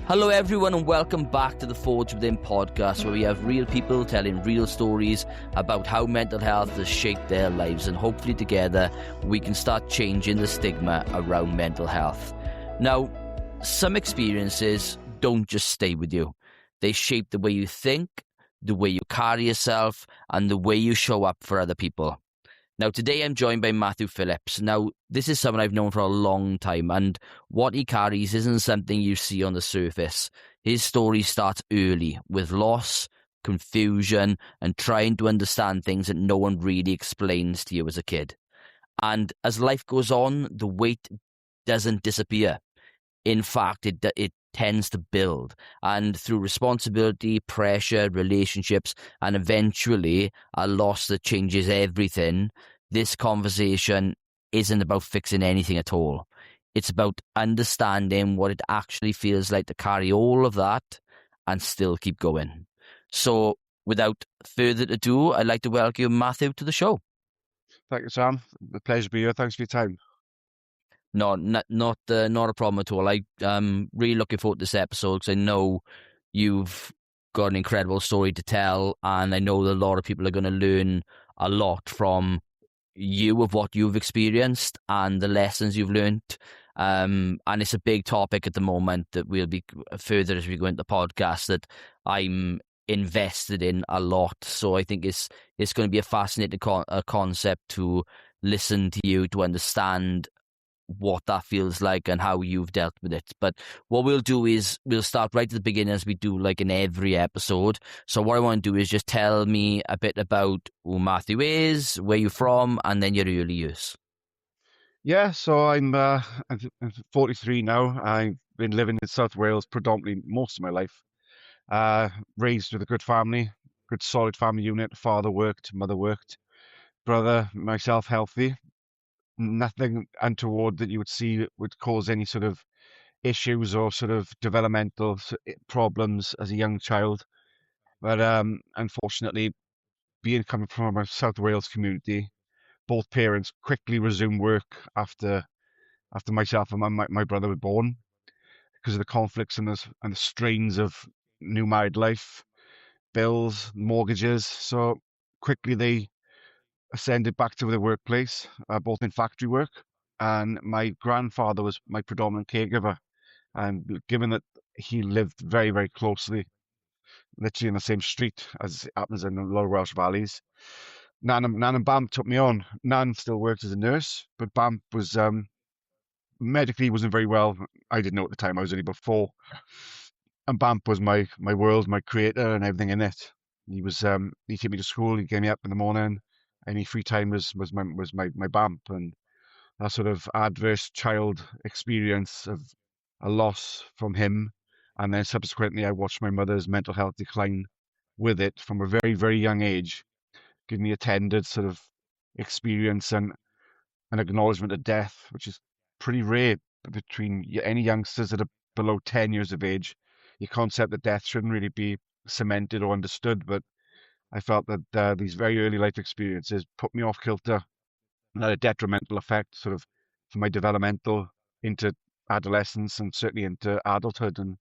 Hello everyone and welcome back to the Forge Within podcast, where we have real people telling real stories about how mental health has shaped their lives, and hopefully together we can start changing the stigma around mental health. Now, some experiences don't just stay with you. They shape the way you think, the way you carry yourself, and the way you show up for other people. Now, today I'm joined by Mathew Phillips. Now, this is someone I've known for a long time, and what he carries isn't something you see on the surface. His story starts early, with loss, confusion, and trying to understand things that no one really explains to you as a kid. And as life goes on, the weight doesn't disappear. In fact, it tends to build, and through responsibility, pressure, relationships, and eventually a loss that changes everything, this conversation isn't about fixing anything at all. It's about understanding what it actually feels like to carry all of that and still keep going. So without further ado, I'd like to welcome Mathew to the show. Thank you, Sam. The pleasure to be here. Thanks for your time. No, not a problem at all. I'm really looking forward to this episode because I know you've got an incredible story to tell, and I know that a lot of people are going to learn a lot from you of what you've experienced and the lessons you've learned. And it's a big topic at the moment that we'll be further as we go into the podcast that I'm invested in a lot. So I think it's going to be a fascinating concept to listen to you, to understand what that feels like and how you've dealt with it. But what we'll do is we'll start right at the beginning, as we do like in every episode. So what I want to do is just tell me a bit about who Mathew is, where you're from, and then your early years. Yeah, so I'm 43 now. I've been living in South Wales predominantly most of my life. Raised with a good family, good solid family unit. Father worked, mother worked, brother, myself healthy. Nothing untoward that you would see would cause any sort of issues or sort of developmental problems as a young child. But unfortunately, coming from a South Wales community, both parents quickly resumed work after myself and my brother were born, because of the conflicts and the strains of new married life, bills, mortgages. So quickly they ascended back to the workplace, both in factory work. And my grandfather was my predominant caregiver. And given that he lived very, very closely, literally in the same street as it happens in the lower Welsh valleys, Nan and Bamp took me on. Nan still worked as a nurse, but Bamp was medically wasn't very well. I didn't know at the time. I was only about 4. And Bamp was my world, my creator, and everything in it. He was he took me to school. He gave me up in the morning. Any free time was my Bamp, and that sort of adverse child experience of a loss from him, and then subsequently I watched my mother's mental health decline with it from a very, very young age, give me a tender sort of experience and an acknowledgement of death, which is pretty rare between any youngsters that are below 10 years of age. Your concept of death shouldn't really be cemented or understood, but I felt that these very early life experiences put me off kilter and had a detrimental effect sort of for my developmental into adolescence and certainly into adulthood. And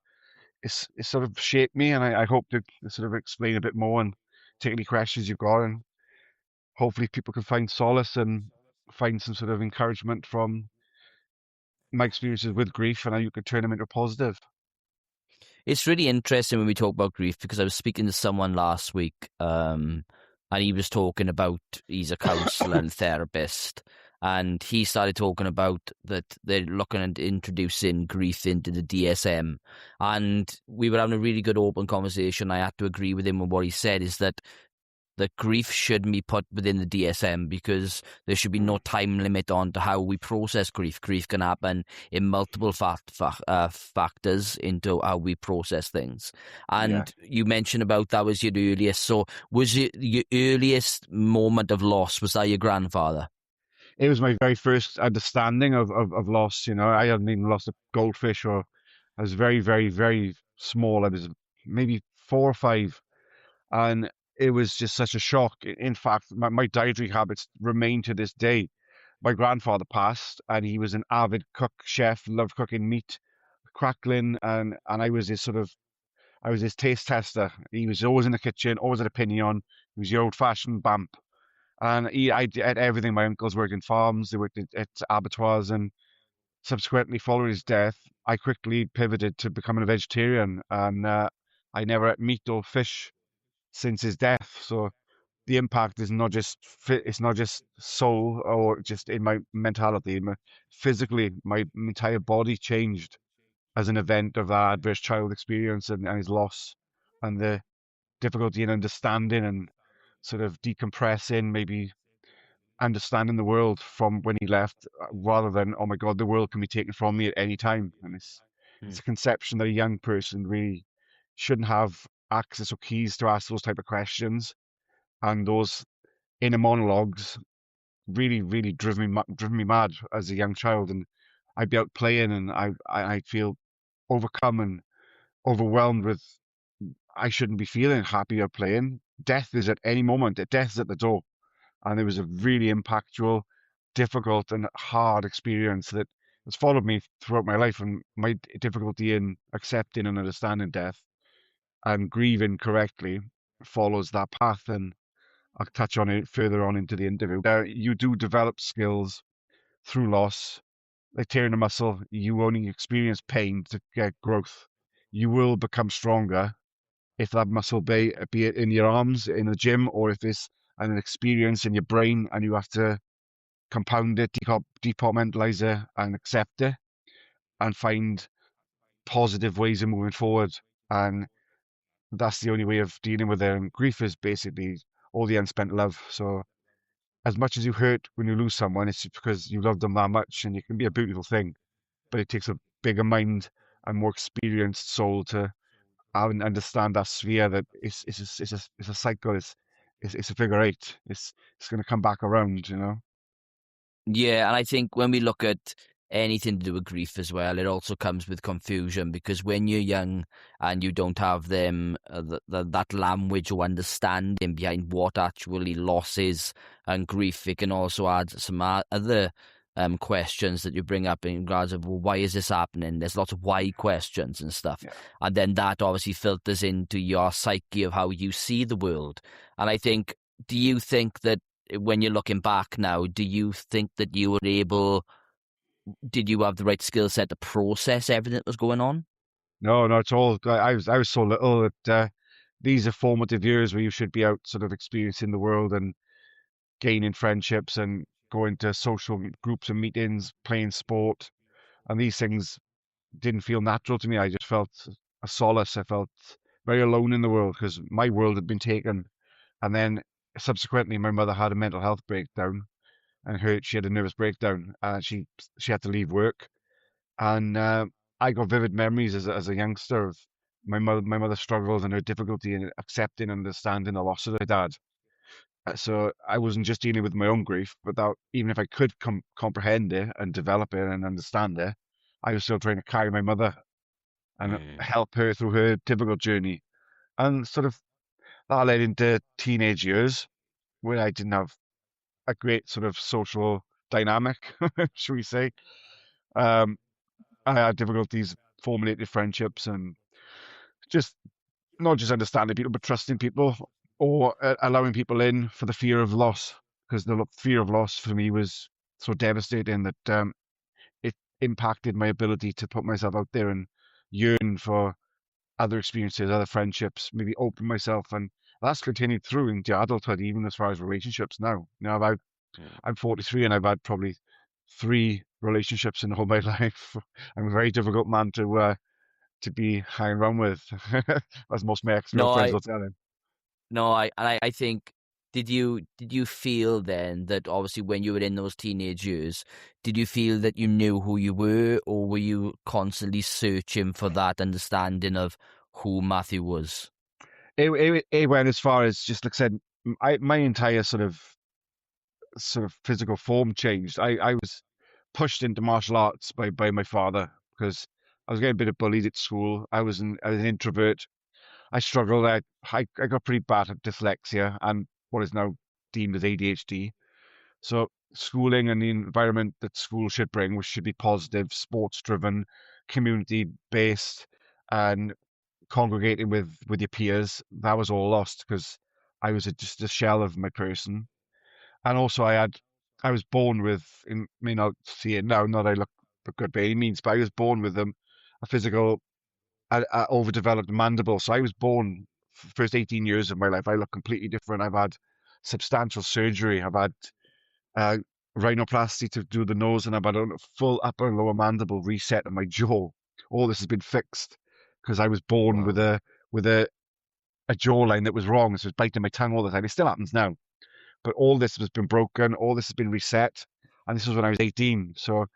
it sort of shaped me, and I hope to sort of explain a bit more and take any questions you've got, and hopefully people can find solace and find some sort of encouragement from my experiences with grief and how you could turn them into a positive. It's really interesting when we talk about grief, because I was speaking to someone last week, and he was talking about he's a counsellor and therapist, and he started talking about that they're looking at introducing grief into the DSM, and we were having a really good open conversation. I had to agree with him on what he said, is that grief shouldn't be put within the DSM, because there should be no time limit on to how we process grief. Grief can happen in multiple factors into how we process things. And you mentioned about that was your earliest. So was it your earliest moment of loss? Was that your grandfather? It was my very first understanding of loss. You know, I hadn't even lost a goldfish, or I was very, very, very small. I was maybe 4 or 5. And it was just such a shock. In fact, my dietary habits remain to this day. My grandfather passed, and he was an avid cook, chef, loved cooking meat, crackling, and I was his taste tester. He was always in the kitchen, always had a opinion. He was your old-fashioned bamp. And I did everything. My uncles worked in farms, they worked at abattoirs, and subsequently, following his death, I quickly pivoted to becoming a vegetarian, and I never ate meat or fish since his death. So the impact is not just it's not just soul or just in my mentality. Physically, my entire body changed as an event of that adverse child experience and his loss, and the difficulty in understanding and sort of decompressing, maybe understanding the world from when he left, rather than, oh my God, the world can be taken from me at any time. And it's Mm. a conception that a young person really shouldn't have access or keys to ask those type of questions. And those inner monologues really, really driven me mad as a young child. And I'd be out playing, and I'd feel overcome and overwhelmed with, I shouldn't be feeling happy out playing. Death is at any moment. Death is at the door. And it was a really impactful, difficult, and hard experience that has followed me throughout my life, and my difficulty in accepting and understanding death and grieving correctly follows that path. And I'll touch on it further on into the interview. You do develop skills through loss, like tearing a muscle. You only experience pain to get growth. You will become stronger if that muscle be it in your arms in the gym, or if it's an experience in your brain and you have to compound it, departmentalize it, and accept it, and find positive ways of moving forward. And that's the only way of dealing with it. And grief is basically all the unspent love. So as much as you hurt when you lose someone, it's because you love them that much, and it can be a beautiful thing, but it takes a bigger mind and more experienced soul to understand that sphere, that it's a cycle. It's a figure eight. It's going to come back around, you know. Yeah, and I think when we look at anything to do with grief as well, it also comes with confusion, because when you're young and you don't have that language or understanding behind what actually loss is and grief, it can also add some other questions that you bring up in regards of, well, why is this happening? There's lots of why questions and stuff, Yeah. and then that obviously filters into your psyche of how you see the world. And I think, do you think that when you're looking back now, do you think that you were able, did you have the right skill set to process everything that was going on? No, not at all. I was so little that these are formative years where you should be out sort of experiencing the world and gaining friendships and going to social groups and meetings, playing sport. And these things didn't feel natural to me. I just felt a solace. I felt very alone in the world because my world had been taken. And then subsequently, my mother had a mental health breakdown, and she had a nervous breakdown. She had to leave work, and I got vivid memories as a youngster of my mother struggles and her difficulty in accepting and understanding the loss of her dad. So I wasn't just dealing with my own grief, but that even if I could comprehend it and develop it and understand it, I was still trying to carry my mother and Mm. help her through her difficult journey. And sort of that led into teenage years where I didn't have a great sort of social dynamic, should we say. Um, I had difficulties formulating friendships and just not just understanding people, but trusting people, or allowing people in for the fear of loss. Because the fear of loss for me was so devastating that it impacted my ability to put myself out there and yearn for other experiences, other friendships, maybe open myself. And that's continued through into adulthood, even as far as relationships now. I'm 43, and I've had probably three relationships in the whole of my life. I'm a very difficult man to be hanging around with, as most of my No, ex-girlfriends will tell him. I think, did you feel then that obviously when you were in those teenage years, did you feel that you knew who you were, or were you constantly searching for that understanding of who Mathew was? It went as far as, just like I said, my entire sort of physical form changed. I was pushed into martial arts by my father because I was getting a bit of bullied at school. I was an introvert. I struggled. I got pretty bad at dyslexia and what is now deemed as ADHD. So schooling and the environment that school should bring, which should be positive, sports driven, community based and congregating with your peers, that was all lost because I was just a shell of my person. And also, I was born with, I may not see it now, not that I look good by any means, but I was born with a physical, overdeveloped mandible. So I was born, first 18 years of my life, I look completely different. I've had substantial surgery. I've had uh, rhinoplasty to do the nose, and I've had a full upper and lower mandible reset of my jaw. All this has been fixed because I was born with Wow. a jawline that was wrong. So it was biting my tongue all the time. It still happens now, but all this has been broken. All this has been reset, and this was when I was 18. So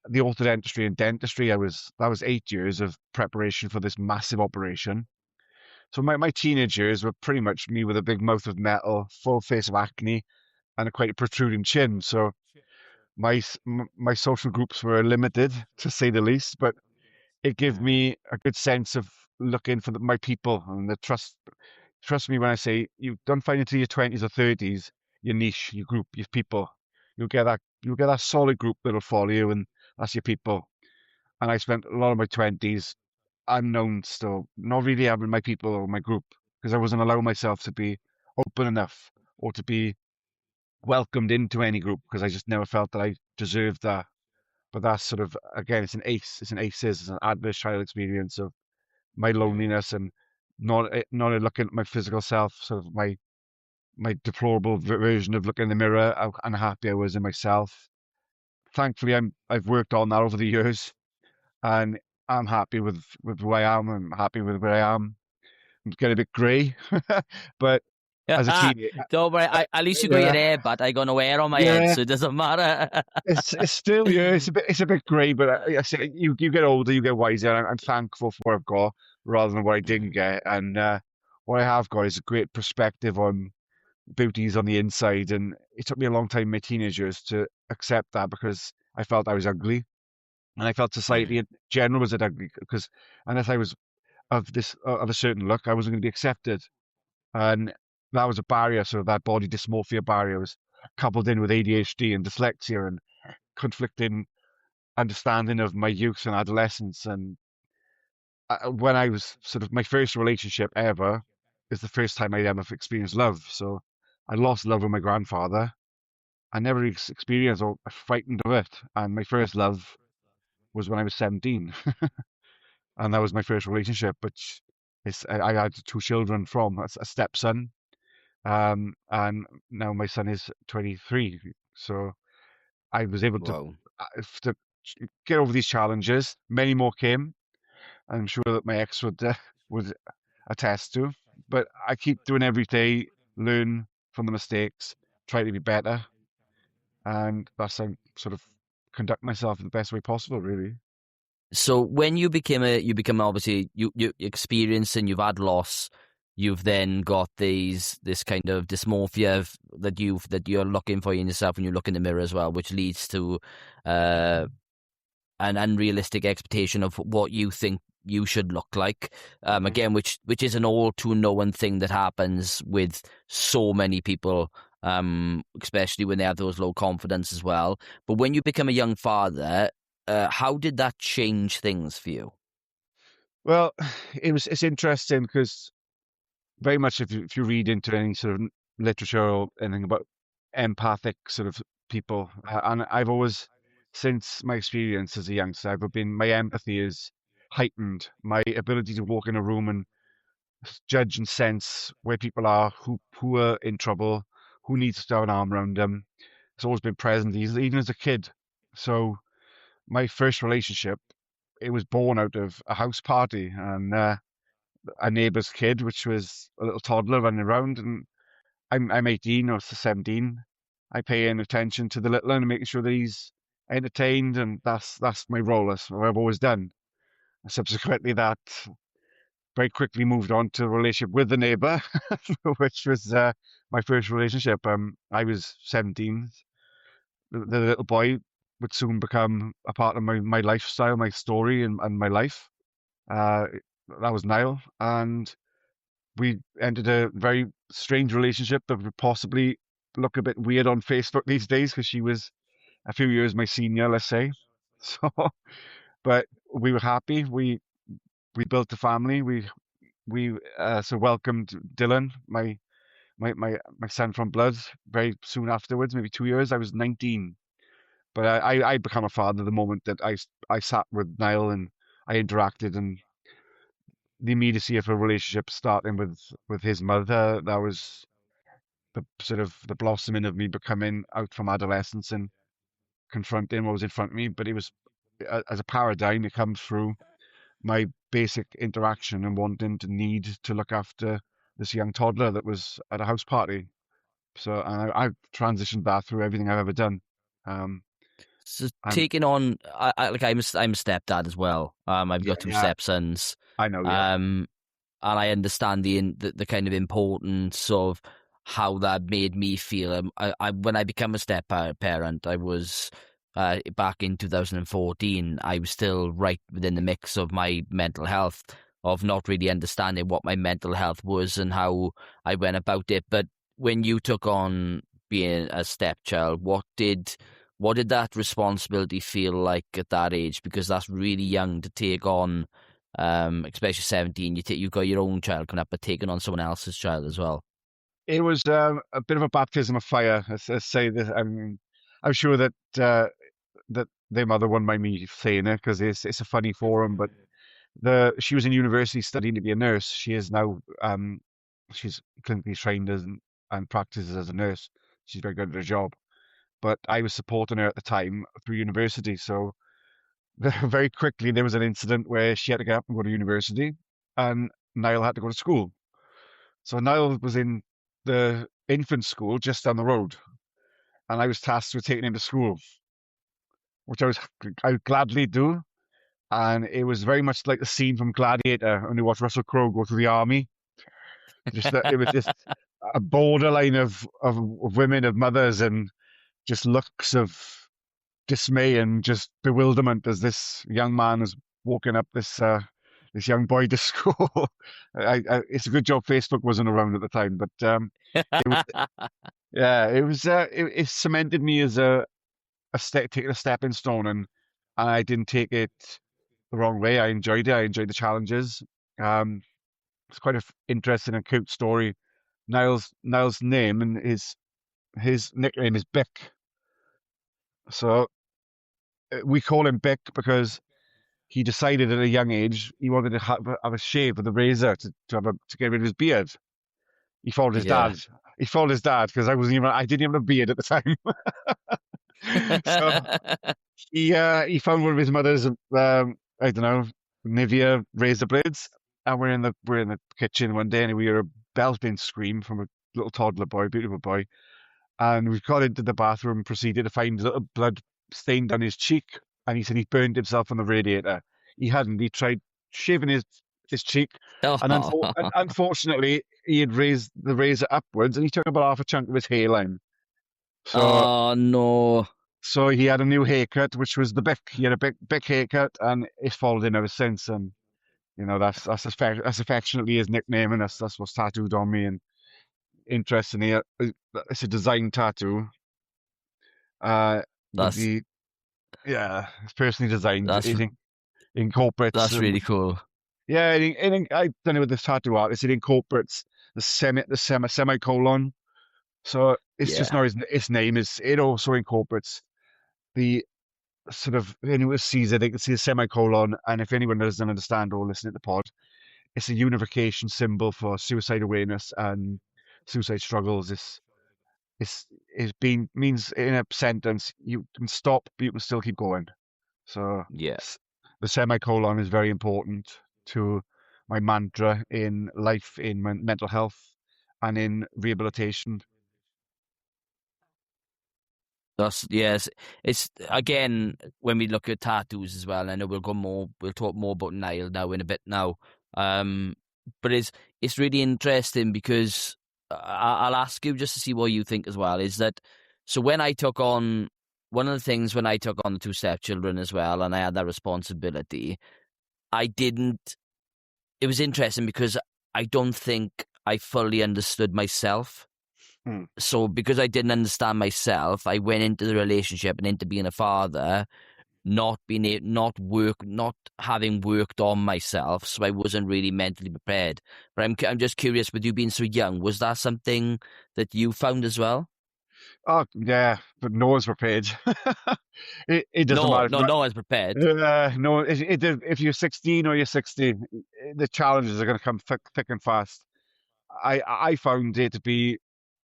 the orthodontistry and dentistry, that was 8 years of preparation for this massive operation. So my teenage years were pretty much me with a big mouth of metal, full face of acne, and a quite a protruding chin. So my social groups were limited, to say the least, but it gave Mm. me a good sense of looking for my people and the trust. Trust me when I say you don't find until your 20s or 30s your niche, your group, your people. You'll get that solid group that'll follow you, and that's your people. And I spent a lot of my 20s unknown still, not really having my people or my group because I wasn't allowing myself to be open enough or to be welcomed into any group because I just never felt that I deserved that. But that's sort of, again, it's an ACEs, it's an adverse child experience of my Mm. loneliness and not looking at my physical self, sort of my deplorable version of looking in the mirror, how unhappy I was in myself. Thankfully, I've worked on that over the years, and I'm happy with who I am. I'm happy with where I am. I'm getting a bit grey, but as a teenager, Don't worry. At least you got your yeah, hair, but I got no hair on my head, yeah, so it doesn't matter. it's still, yeah, it's a bit grey, but I say you get older, you get wiser. And I'm thankful for what I've got rather than what I didn't Mm. get, and what I have got is a great perspective on beauties on the inside. And it took me a long time in my teenage years to accept that because I felt I was ugly, and I felt society Mm. in general was ugly because unless I was of a certain look, I wasn't going to be accepted, and that was a barrier. So that body dysmorphia barrier was coupled in with ADHD and dyslexia and conflicting understanding of my youth and adolescence. And when I was sort of my first relationship ever is the first time I ever experienced love. So I lost love with my grandfather. I never experienced or frightened of it. And my first love was when I was 17. And that was my first relationship, which I had two children from a stepson. And now my son is 23. So I was able Wow. to get over these challenges. Many more came. I'm sure that my ex would attest to. But I keep doing every day, learn from the mistakes, try to be better, and that's how I sort of conduct myself in the best way possible, really. So when you become obviously you experience and you've had loss, you've then got this kind of dysmorphia that you're looking for in yourself when you look in the mirror as well, which leads to uh, an unrealistic expectation of what you think you should look like. Hmm. Again, which is an all too known thing that happens with so many people, especially when they have those low confidence as well. But when you become a young father, how did that change things for you? Well, it's interesting because very much if you read into any sort of literature or anything about empathic sort of people, and I've always, since my experience as a youngster, I've been my empathy is heightened. My ability to walk in a room and judge and sense where people are, who are in trouble, who needs to have an arm around them. It's always been present, even as a kid. So my first relationship, it was born out of a house party and a neighbour's kid, which was a little toddler running around, and I'm 18 or 17. I pay in attention to the little one and making sure that he's entertained, and that's my role. That's what I've always done. Subsequently, that very quickly moved on to a relationship with the neighbour, which was my first relationship. I was 17. The little boy would soon become a part of my lifestyle, my story, and my life. Uh, that was Niall, and we entered a very strange relationship that would possibly look a bit weird on Facebook these days because she was a few years my senior, let's say. So but we were happy. We built a family. We welcomed Dylan, my son from blood, very soon afterwards, maybe 2 years. I was 19, but I became a father the moment that I sat with Niall and I interacted, and the immediacy of a relationship starting with his mother. That was the sort of the blossoming of me becoming out from adolescence and confronting what was in front of me. But it was as a paradigm, it comes through my basic interaction and wanting to need to look after this young toddler that was at a house party. So I've transitioned that through everything I've ever done. Um, So I'm taking on, I'm a stepdad as well. I've yeah, got two yeah, stepsons. I know, yeah. Um, and I understand the kind of importance of how that made me feel. I when I became a step parent, I was back in 2014. I was still right within the mix of my mental health, of not really understanding what my mental health was and how I went about it. But when you took on being a stepchild, what did that responsibility feel like at that age? Because that's really young to take on, especially 17. You've got your own child coming up, but taking on someone else's child as well. It was a bit of a baptism of fire. I say this. I mean, I'm sure that their mother wouldn't mind me saying it because it's a funny forum. But the she was in university studying to be a nurse. She is now she's clinically trained and practices as a nurse. She's very good at her job. But I was supporting her at the time through university. So very quickly there was an incident where she had to get up and go to university, and Niall had to go to school. So Niall was in the infant school just down the road, and I was tasked with taking him to school, which I would gladly do. And it was very much like the scene from Gladiator when you watch Russell Crowe go to the army. Just that it was just a borderline of women, of mothers, and just looks of dismay and just bewilderment as this young man is walking up this young boy to school. It's a good job Facebook wasn't around at the time, but it was yeah, it cemented me as a step, taking a stepping stone, and I didn't take it the wrong way. I enjoyed it. I enjoyed the challenges. Um, it's quite a interesting and cute story. Niall's name and his nickname is Bick. So we call him Bick because he decided at a young age he wanted to have a shave with a razor to get rid of his beard. He followed his Yeah. dad. He followed his dad because I didn't even have a beard at the time. So he found one of his mother's I don't know, Nivea razor blades, and we're in the kitchen one day and we hear a belting scream from a little toddler boy, beautiful boy, and we got into the bathroom and proceeded to find a little blood stain down his cheek, and he said he burned himself on the radiator. He hadn't. He tried shaving his cheek, and Oh, unfortunately he had raised the razor upwards, and he took about half a chunk of his hairline. So oh no. so he had a new haircut, which was the Bick. He had a big haircut, and it's followed him ever since. And that's affectionately his nickname, and that's what's tattooed on me. And interestingly, it's a design tattoo. With That's the yeah, it's personally designed. that's It incorporates that's really cool. yeah. I've done it with this tattoo artist. It incorporates the semicolon. So it's just Yeah. not his name. It also incorporates the sort of anyone who sees it, they can see a semicolon, and if anyone doesn't understand or listen to the pod, it's a unification symbol for suicide awareness and suicide struggles. It's been means in a sentence you can stop, but you can still keep going. So Yeah. the semicolon is very important to my mantra in life, in mental health, and in rehabilitation. That's yes. It's again when we look at tattoos as well. I know we'll talk more about Nile now in a bit now. Um, but it's really interesting because I'll ask you just to see what you think as well. Is that so? When I took on one of the things when I took on the two stepchildren as well, and I had that responsibility, I didn't. It was interesting because I don't think I fully understood myself. Hmm. So because I didn't understand myself, I went into the relationship and into being a father not having worked on myself, so I wasn't really mentally prepared. But I'm just curious, with you being so young, was that something that you found as well? Oh yeah, but no one's prepared. It doesn't No, matter if no, you're no one's prepared. no. If you're 16 or you're 60, the challenges are going to come thick and fast. I found it to be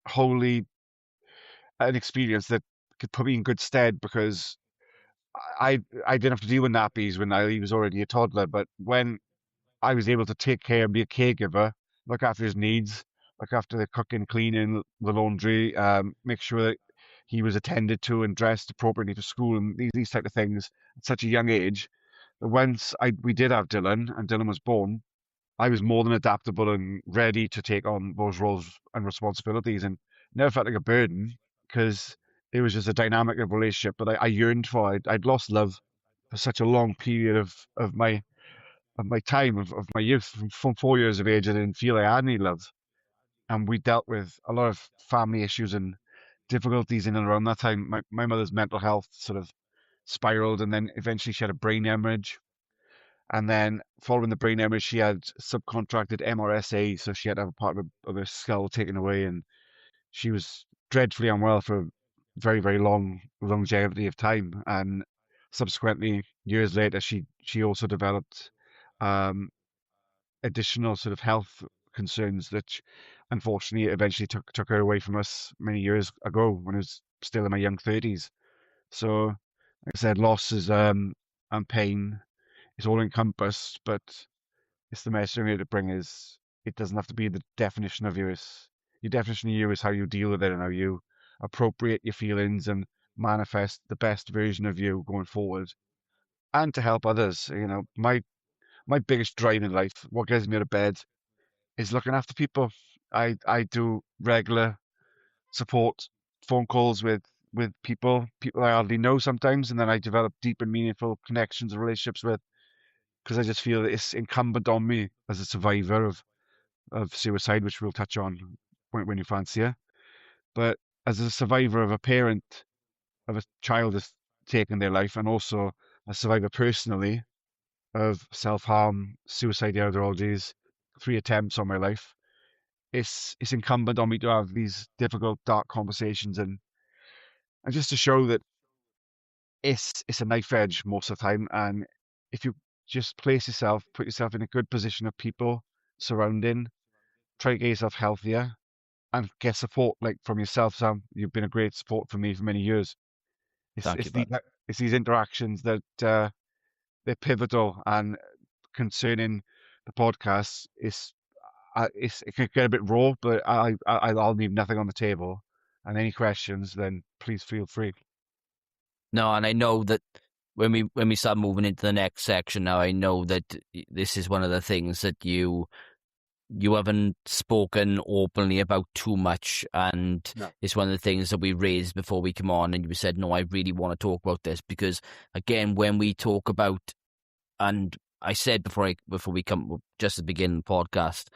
wholly an experience that could put me in good stead because I didn't have to deal with nappies when I was already a toddler, but when I was able to take care and be a caregiver, look after his needs, look after the cooking, cleaning, the laundry, make sure that he was attended to and dressed appropriately for school and these type of things at such a young age. That once we did have Dylan and Dylan was born, I was more than adaptable and ready to take on those roles and responsibilities and never felt like a burden because it was just a dynamic of relationship. But I yearned for it. I'd lost love for such a long period of my time of my youth from 4 years of age. I didn't feel I had any love, and we dealt with a lot of family issues and difficulties in and around that time. My mother's mental health sort of spiraled, and then eventually she had a brain hemorrhage. And then following the brain hemorrhage, she had subcontracted MRSA, so she had to have a part of her skull taken away, and she was dreadfully unwell for a very, very long longevity of time. And subsequently, years later, she also developed um, additional sort of health concerns that unfortunately eventually took her away from us many years ago when I was still in my young 30s. So, like I said, losses and pain is all encompassed, but it's the message I need to bring is it doesn't have to be the definition of you. Your definition of you is how you deal with it and how you appropriate your feelings and manifest the best version of you going forward and to help others. My biggest drive in life, what gets me out of bed, is looking after people. I do regular support phone calls with people I hardly know sometimes, and then I develop deep and meaningful connections and relationships with because I just feel that it's incumbent on me as a survivor of suicide, which we'll touch on when you fancy it. But as a survivor of a parent of a child that's taken their life, and also a survivor personally of self-harm, suicidal ideologies, 3 attempts on my life, it's incumbent on me to have these difficult, dark conversations and just to show that it's a knife edge most of the time. And if you just put yourself in a good position of people surrounding, try to get yourself healthier and get support like from yourself, Sam. You've been a great support for me for many years. It's Thank you, it's bud. it's these interactions that they're pivotal and concerning the podcast. It can get a bit raw, but I'll leave nothing on the table. And any questions, then please feel free. No, and I know that when we start moving into the next section now, I know that this is one of the things that you haven't spoken openly about too much, and No. it's one of the things that we raised before we come on, and you said, no, I really want to talk about this because, again, when we talk about, and I said before we come just at the beginning of the podcast,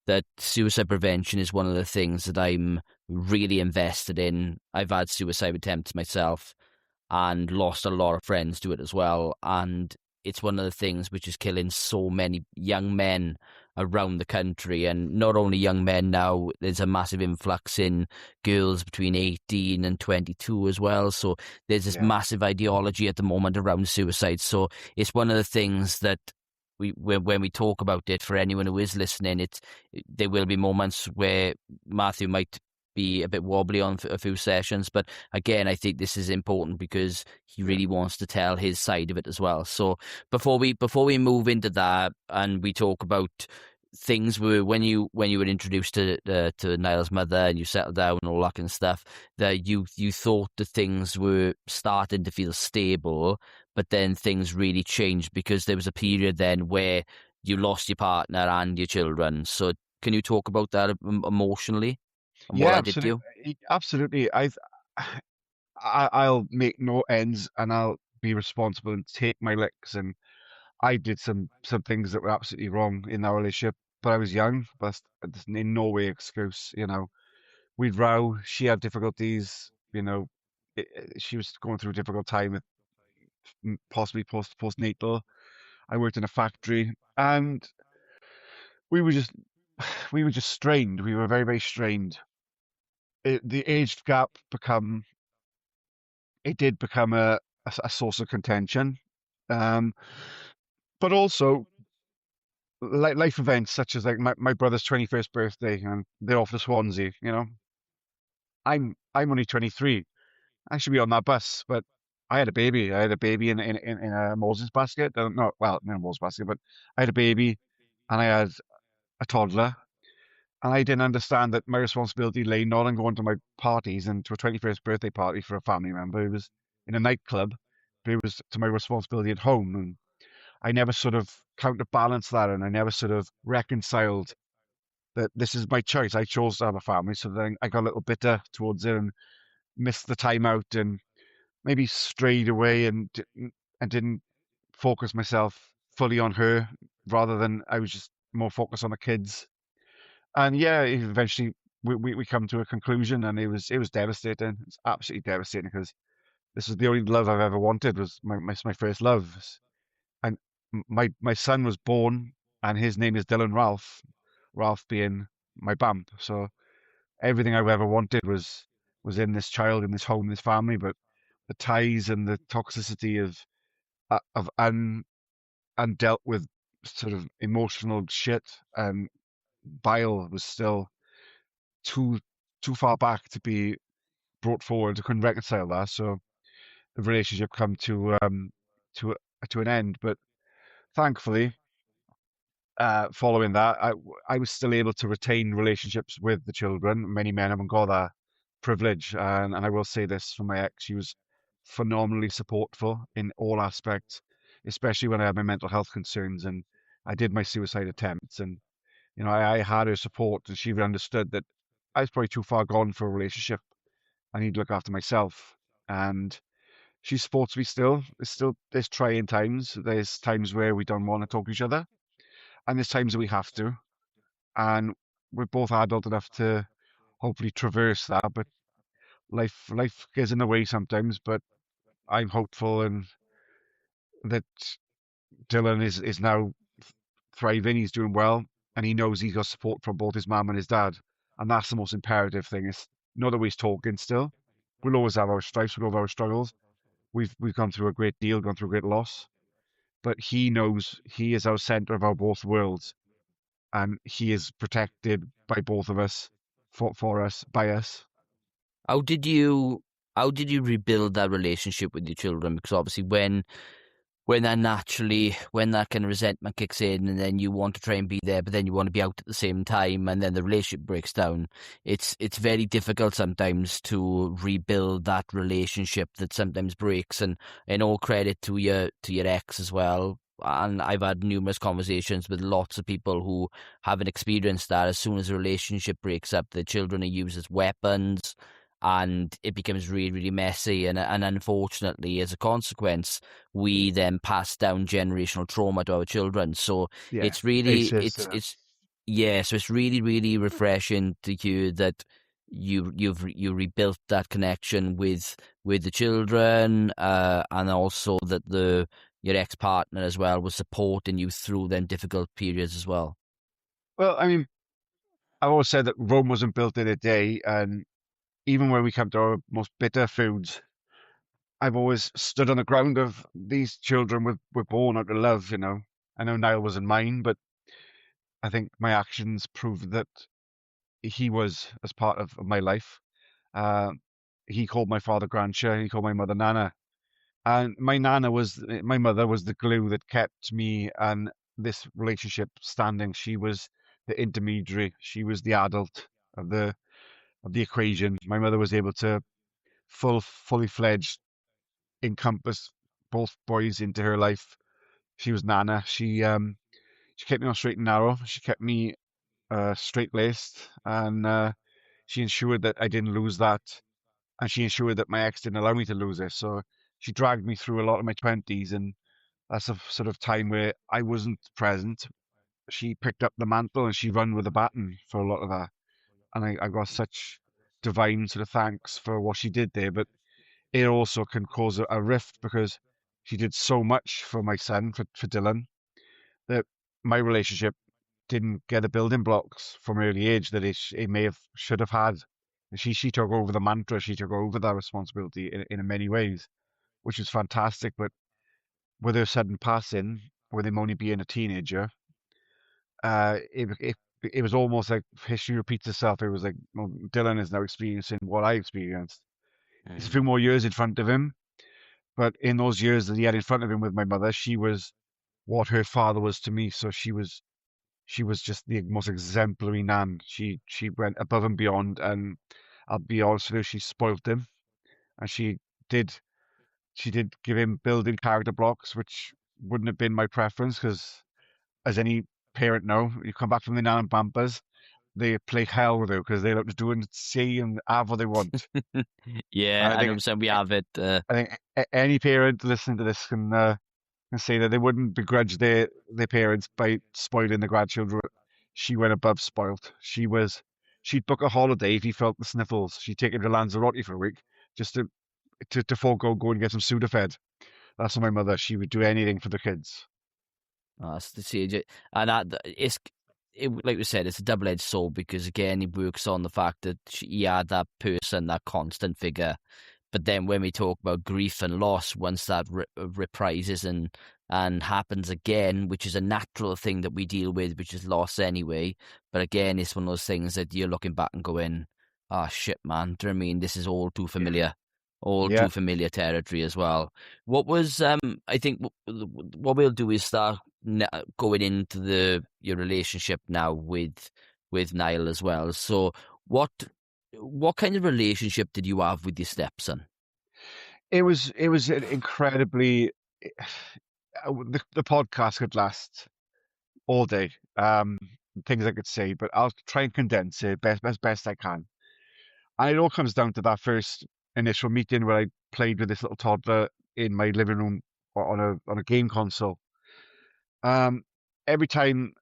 that suicide prevention is one of the things that I'm really invested in. I've had suicide attempts myself and lost a lot of friends to it as well. And it's one of the things which is killing so many young men around the country. And not only young men now, there's a massive influx in girls between 18 and 22 as well. So there's this Yeah. massive ideology at the moment around suicide. So it's one of the things that when we talk about it, for anyone who is listening, there will be moments where Matthew might be a bit wobbly on a few sessions, but again, I think this is important because he Yeah. really wants to tell his side of it as well. So before we move into that and we talk about things were when you were introduced to Niall's mother and you settled down and all that kind of stuff, that you thought that things were starting to feel stable, but then things really changed because there was a period then where you lost your partner and your children. So can you talk about that emotionally and what Yeah, that did to you? absolutely. Absolutely. I'll make no ends and I'll be responsible and take my licks. And I did some things that were absolutely wrong in our relationship, but I was young. But that's in no way excuse. We'd row. She had difficulties. She was going through a difficult time possibly postnatal. I worked in a factory, and we were just we were just strained. We were very, very strained. The age gap it did become a source of contention. Um, but also like life events such as like my brother's 21st birthday, and they're off to Swansea, you know. I'm only 23. I should be on that bus, but I had a baby. I had a baby in a Moses basket. No, well, not a Moses basket, but I had a baby and I had a toddler. And I didn't understand that my responsibility lay not on going to my parties and to a 21st birthday party for a family member. It was in a nightclub, but it was to my responsibility at home. And I never sort of counterbalanced that, and I never sort of reconciled that this is my choice. I chose to have a family. So then I got a little bitter towards it and missed the time out and maybe strayed away and didn't focus myself fully on her, rather than I was just more focused on the kids. And yeah, eventually we come to a conclusion, and it was devastating. It's absolutely devastating because this is the only love I've ever wanted, was my first love. And my son was born, and his name is Dylan Ralph, Ralph being my bump. So everything I've ever wanted was in this child, in this home, this family. But the ties and the toxicity of undealt with sort of emotional shit and bile was still too too far back to be brought forward. I couldn't reconcile that, so the relationship come to to an end. But thankfully, following that, I was still able to retain relationships with the children. Many men haven't got that privilege, and I will say this from my ex: she was phenomenally supportful in all aspects, especially when I had my mental health concerns and I did my suicide attempts. And you know, I had her support, and she understood that I was probably too far gone for a relationship. I need to look after myself. And she supports me still. There's trying times. There's times where we don't want to talk to each other, and there's times that we have to. And we're both adult enough to hopefully traverse that. But life gets in the way sometimes. But I'm hopeful, and that Dylan is now thriving. He's doing well, and he knows he's got support from both his mum and his dad. And that's the most imperative thing. It's not always talking still. We'll always have our strifes, we'll have our struggles. We've gone through a great deal, gone through a great loss. But he knows he is our center of our both worlds, and he is protected by both of us, for us, by us. How did you how did you rebuild that relationship with your children? Because obviously when that kind of resentment kicks in, and then you want to try and be there, but then you want to be out at the same time, and then the relationship breaks down. It's very difficult sometimes to rebuild that relationship that sometimes breaks. And all credit to your ex as well. And I've had numerous conversations with lots of people who haven't experienced that. As soon as a relationship breaks up, the children are used as weapons, and it becomes really, really messy. And unfortunately, as a consequence, we then pass down generational trauma to our children. So Yeah, it's really, aces. it's yeah. So it's really, really refreshing to hear that you rebuilt that connection with the children, and also that your ex partner as well was supporting you through them difficult periods as well. Well, I mean, I've always said that Rome wasn't built in a day, and even when we come to our most bitter foods, I've always stood on the ground of these children were born out of love, you know. I know Niall wasn't mine, but I think my actions prove that he was as part of my life. Uh, he called my father Grandcha, he called my mother Nana. And my mother was the glue that kept me and this relationship standing. She was the intermediary. She was the adult of the equation. My mother was able to fully fledged encompass both boys into her life. She was Nana. She kept me on straight and narrow. She kept me straight laced, and she ensured that I didn't lose that, and she ensured that my ex didn't allow me to lose it. So she dragged me through a lot of my twenties, and that's a sort of time where I wasn't present. She picked up the mantle and she ran with the baton for a lot of that, and I got such divine sort of thanks for what she did there. But it also can cause a rift because She did so much for my son, for Dylan, that my relationship didn't get the building blocks from early age that it may have should have had. She took over the mantra, she took over that responsibility in many ways, which was fantastic. But with her sudden passing, with him only being a teenager, it was almost like history repeats itself. It was like, well, Dylan is now experiencing what I experienced. It's a Mm. few more years in front of him, but in those years that he had in front of him with my mother, she was what her father was to me. So she was just the most exemplary nan. She went above and beyond, and I'll be honest with you, she spoilt him, and did she did give him building character blocks, which wouldn't have been my preference because, as any parent know, you come back from the nan and pampers, they play hell with you because they love to do and say and have what they want. Yeah, And I know we have it. I think any parent listening to this can say that they wouldn't begrudge their parents by spoiling the grandchildren. She went above spoilt. She'd book a holiday if he felt the sniffles. She'd take him to Lanzarote for a week just to forego going and get some Sudafed. That's what my mother. She would do anything for the kids. That's the stage, and like we said, it's a double-edged sword because again, it works on the fact that he had that person, that constant figure. But then when we talk about grief and loss, once that reprises and happens again, which is a natural thing that we deal with, which is loss anyway. But again, it's one of those things that you're looking back and going, "Oh shit, man!" Do you know what I mean? This is all Yeah, too familiar territory as well. What was I think what we'll do is start going into your relationship now with Niall as well. So what what kind of relationship did you have with your stepson? it was an incredibly. The podcast could last all day. Things I could say, but I'll try and condense it best I can. And it all comes down to that first initial meeting where I played with this little toddler in my living room on a game console. Um, every time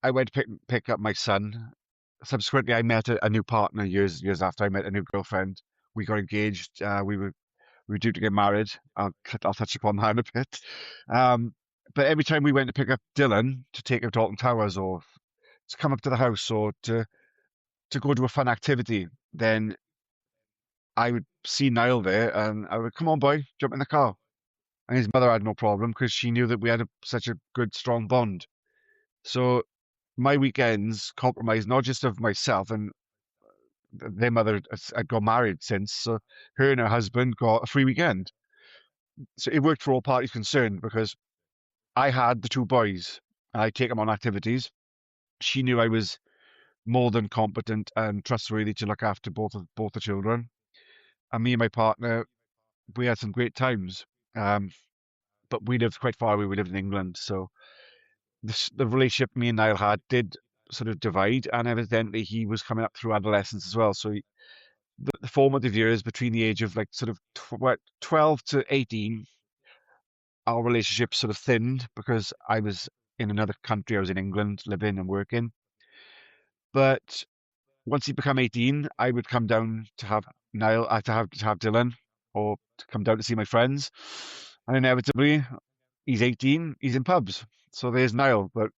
I went to pick up my son, subsequently I met a new partner years after I met a new girlfriend. We got engaged. We were due to get married. I'll touch upon that in a bit. Um, but every time we went to pick up Dylan to take him to Alton Towers or to come up to the house or to go to a fun activity, then I would see Niall there and I would, come on, boy, jump in the car. And his mother had no problem because she knew that we had such a good, strong bond. So my weekends compromised not just of myself and their mother had got married since, so her and her husband got a free weekend. So it worked for all parties concerned because I had the two boys and I'd take them on activities. She knew I was more than competent and trustworthy to look after both the children. And me and my partner, we had some great times. Um, but we lived quite far away. We lived in England, so the relationship me and Niall had did sort of divide, and evidently he was coming up through adolescence as well. So the formative years between the age of like sort of 12 to 18, our relationship sort of thinned because I was in another country. I was in England, living and working. But once he became 18, I would come down to have Niall, to have Dylan, or to come down to see my friends, and inevitably he's 18, he's in pubs. So there's Niall, but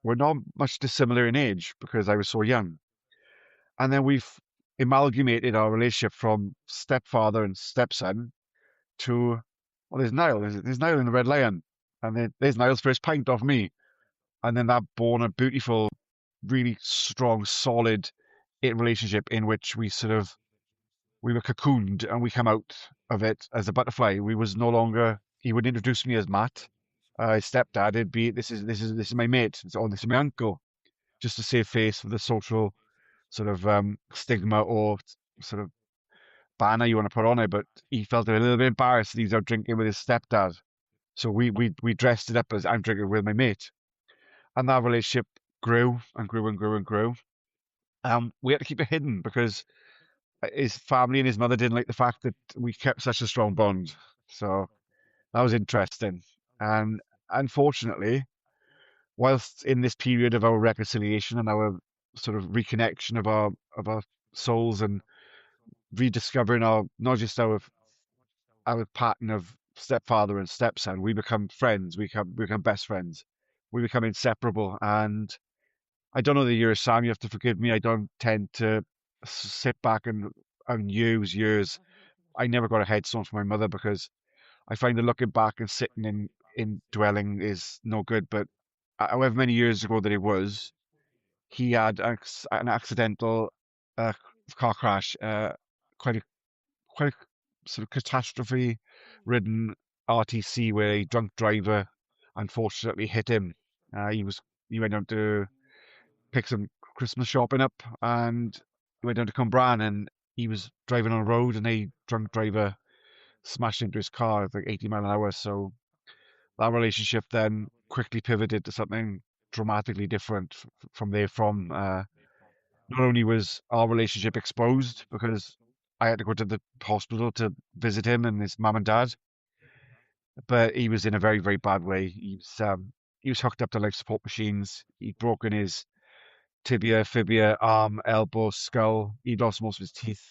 we're not much dissimilar in age because I was so young. And then we've amalgamated our relationship from stepfather and stepson to, well, there's Niall. There's Niall in the Red Lion. And then there's Niall's first pint off me. And then that born a beautiful, really strong, solid relationship in which we were cocooned and we come out of it as a butterfly. We was no longer, he would introduce me as Matt. His stepdad, it'd be, this is my mate. This is my uncle, just to save face for the social sort of stigma or sort of banner you want to put on it. But he felt a little bit embarrassed that he was out drinking with his stepdad. So we dressed it up as I'm drinking with my mate. And that relationship grew and grew and grew and grew. We had to keep it hidden because his family and his mother didn't like the fact that we kept such a strong bond. So that was interesting. And unfortunately, whilst in this period of our reconciliation and our sort of reconnection of our souls and rediscovering our not just our pattern of stepfather and stepson, we become friends. We become best friends. We become inseparable. And I don't know the year, Sam. You have to forgive me. I don't tend to sit back and use years. I never got a headstone for my mother because I find that looking back and sitting in dwelling is no good. But however many years ago that it was, he had an accidental uh, car crash, quite a quite a sort of catastrophe-ridden RTC where a drunk driver unfortunately hit him. He went down to pick some Christmas shopping up and he went down to Cwmbran and he was driving on a road and a drunk driver smashed into his car at like 80 mile an hour. So that relationship then quickly pivoted to something dramatically different from there from. Not only was our relationship exposed because I had to go to the hospital to visit him and his mum and dad, but he was in a very, very bad way. He was hooked up to life support machines. He'd broken his tibia, fibia, arm, elbow, skull. He'd lost most of his teeth.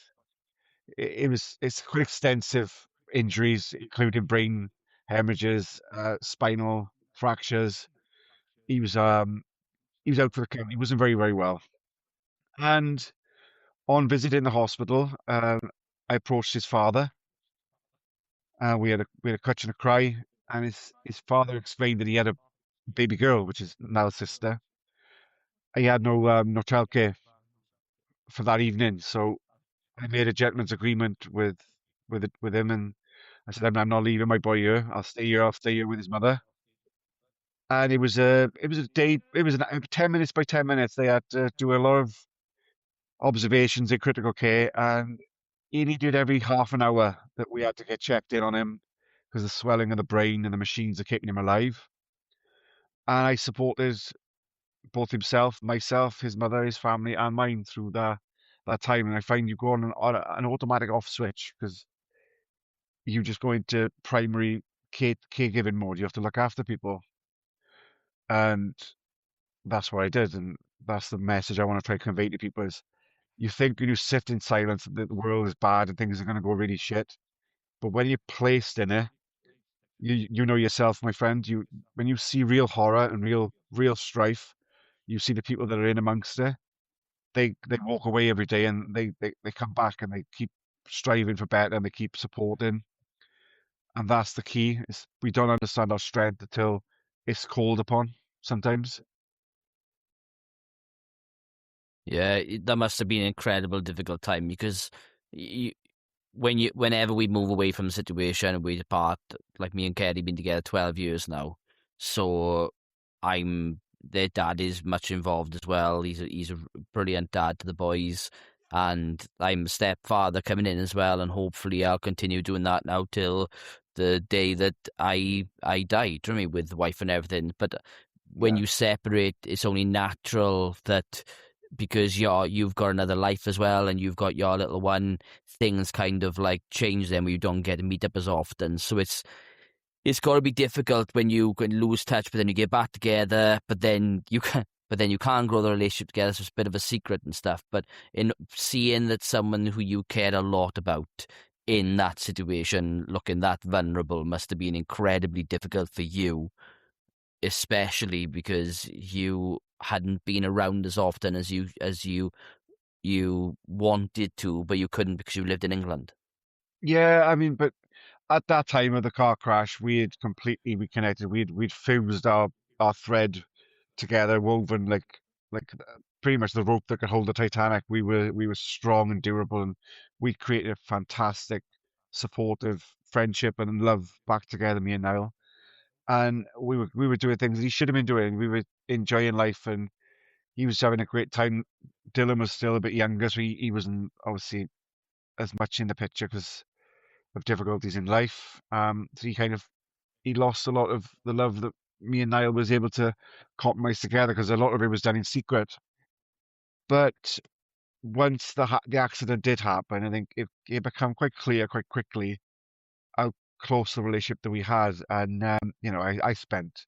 It's quite extensive injuries, including brain hemorrhages, spinal fractures. He was um he was out for the count. He wasn't very, very well. And on visiting the hospital, I approached his father. We had a catch and a cry, and his father explained that he had a baby girl, which is Nell's sister. He had no childcare for that evening, so I made a gentleman's agreement with him, and I said I'm not leaving my boy here. I'll stay here. I'll stay here with his mother. And it was a day. It was 10 minutes by 10 minutes. They had to do a lot of observations in critical care, and he needed every half an hour that we had to get checked in on him because the swelling of the brain and the machines are keeping him alive. And I supported both himself, myself, his mother, his family, and mine through that time. And I find you go on an automatic off switch because you just go into primary caregiving mode. You have to look after people, and that's what I did. And that's the message I want to try to convey to people: is you think when you sit in silence that the world is bad and things are going to go really shit, but when you're placed in it, you know yourself, my friend. When you see real horror and real strife, you see the people that are in amongst it. They walk away every day and they come back and they keep striving for better and they keep supporting. And that's the key. Is we don't understand our strength until it's called upon sometimes. Yeah, that must have been an incredible, difficult time because you, whenever we move away from the situation, we depart. Like me and Kerry been together 12 years now, so I'm their dad is much involved as well. He's a brilliant dad to the boys, and I'm a stepfather coming in as well, and hopefully I'll continue doing that now till the day that I die. Do you know what I mean? With the wife and everything, but when Yeah. you separate, it's only natural that because you've got another life as well, and you've got your little one, things kind of like change then where you don't get to meet up as often. So it's got to be difficult when you can lose touch, but then you get back together, but then you can't grow the relationship together. So it's a bit of a secret and stuff. But in seeing that someone who you cared a lot about in that situation, looking that vulnerable, must have been incredibly difficult for you, especially because you hadn't been around as often as you wanted to, but you couldn't because you lived in England. Yeah, I mean, but at that time of the car crash, we had completely reconnected. We'd fused our thread together, woven like pretty much the rope that could hold the Titanic. We were strong and durable, and we created a fantastic, supportive friendship and love back together, me and Niall. And we were doing things that he should have been doing. We were enjoying life, and he was having a great time. Dylan was still a bit younger, so he wasn't obviously as much in the picture because of difficulties in life. So he lost a lot of the love that me and Niall was able to compromise together because a lot of it was done in secret. But once the accident did happen, I think it became quite clear quite quickly how close the relationship that we had. And I spent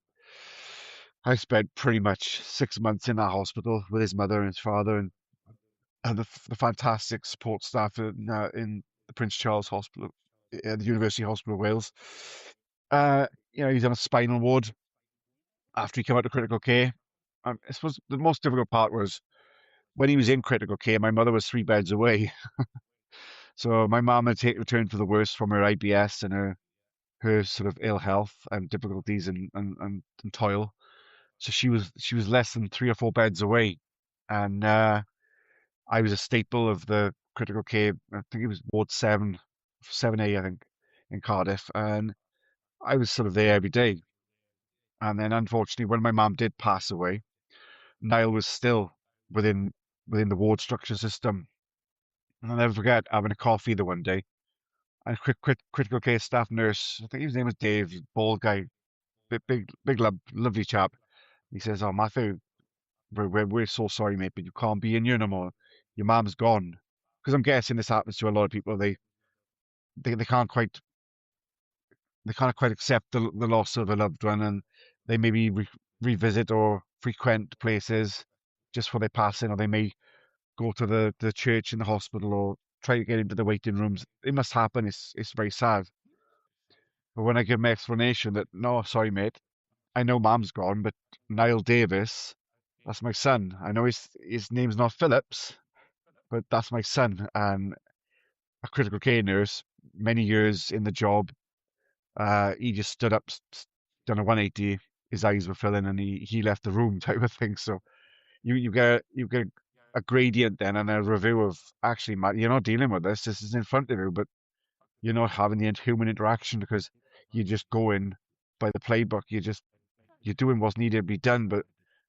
pretty much 6 months in that hospital with his mother and his father and the fantastic support staff in the Prince Charles Hospital. at the University Hospital of Wales. He's on a spinal ward after he came out of critical care. I suppose the most difficult part was when he was in critical care, my mother was 3 beds away. So my mum had returned for the worst from her IBS and her sort of ill health and difficulties and toil. So she was less than 3 or 4 beds away. And I was a staple of the critical care. I think it was Ward 7, 7A, I think, in Cardiff. And I was sort of there every day. And then unfortunately, when my mum did pass away, Niall was still within within the ward structure system. And I'll never forget having a coffee the one day. And critical care staff nurse, I think his name was Dave, bald guy, big, lovely chap. He says, "Oh, Matthew, we're so sorry, mate, but you can't be in here no more. Your mum's gone." Because I'm guessing this happens to a lot of people. They can't quite accept the loss of a loved one, and they maybe revisit or frequent places just for their passing, or they may go to the church in the hospital or try to get into the waiting rooms. It must happen. It's very sad. But when I give my explanation that no, sorry, mate, I know Mum's gone, but Niall Davis, that's my son. I know his name's not Phillips, but that's my son, and a critical care nurse, many years in the job. He just stood up, done a 180. His eyes were filling, and he left the room type of thing. So you get a gradient then and a review of actually, Matt, you're not dealing with this. This is in front of you, but you're not having the human interaction because you just go in by the playbook. You're doing what's needed to be done, but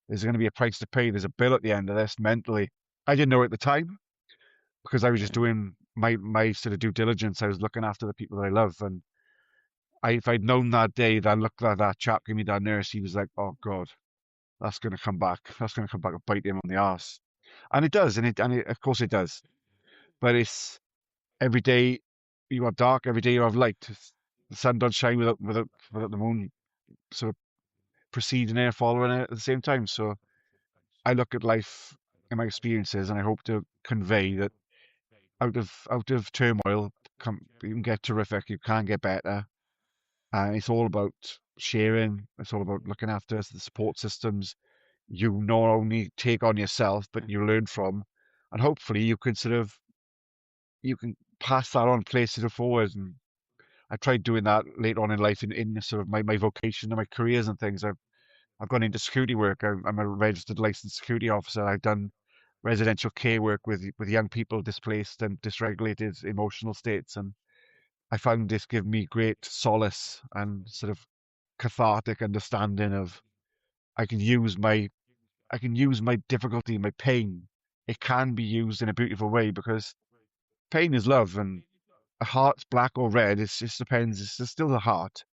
there's going to be a price to pay. There's a bill at the end of this mentally. I didn't know at the time because I was just doing my sort of due diligence. I was looking after the people that I love, and if I'd known that day that looked like that chap gave me that nurse, he was like, "Oh God, that's going to come back. That's going to come back and bite him on the arse," and it does, and of course it does. But it's every day you have dark, every day you have light. The sun don't shine without the moon sort of preceding it, following it at the same time. So I look at life and my experiences, and I hope to convey that out of turmoil, you can get terrific. You can get better. And it's all about sharing. It's all about looking after the support systems. You not only take on yourself, but you learn from, and hopefully you can pass that on, place it forward. And I tried doing that later on in life in sort of my vocation and my careers and things. I've gone into security work. I'm a registered licensed security officer. I've done residential care work with young people displaced and dysregulated emotional states, and I found this give me great solace and sort of cathartic understanding of I can use my I can use my difficulty, my pain. It can be used in a beautiful way because pain is love, and a heart's black or red. It just depends. It's still the heart.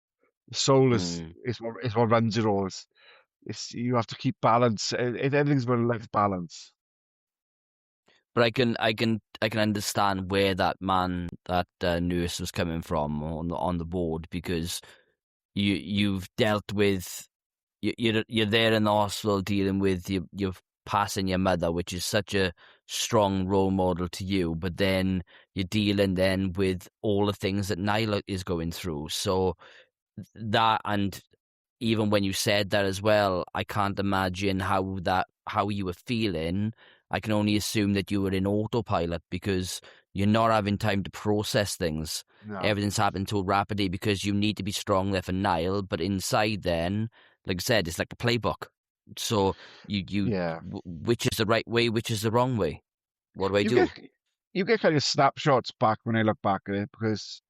The soul Mm. is what runs it all. It's you have to keep balance. Everything's about life balance. But I can understand where that nurse was coming from on the board, because you've dealt with you're there in the hospital dealing with your passing your mother, which is such a strong role model to you. But then you're dealing then with all the things that Nyla is going through. So that, and even when you said that as well, I can't imagine how you were feeling. I can only assume that you were in autopilot because you're not having time to process things. No. Everything's happening so rapidly because you need to be strong there for Niall, but inside then, like I said, it's like a playbook. So Yeah. which is the right way, which is the wrong way? What do I You do? get you get kind of snapshots back when I look back at it because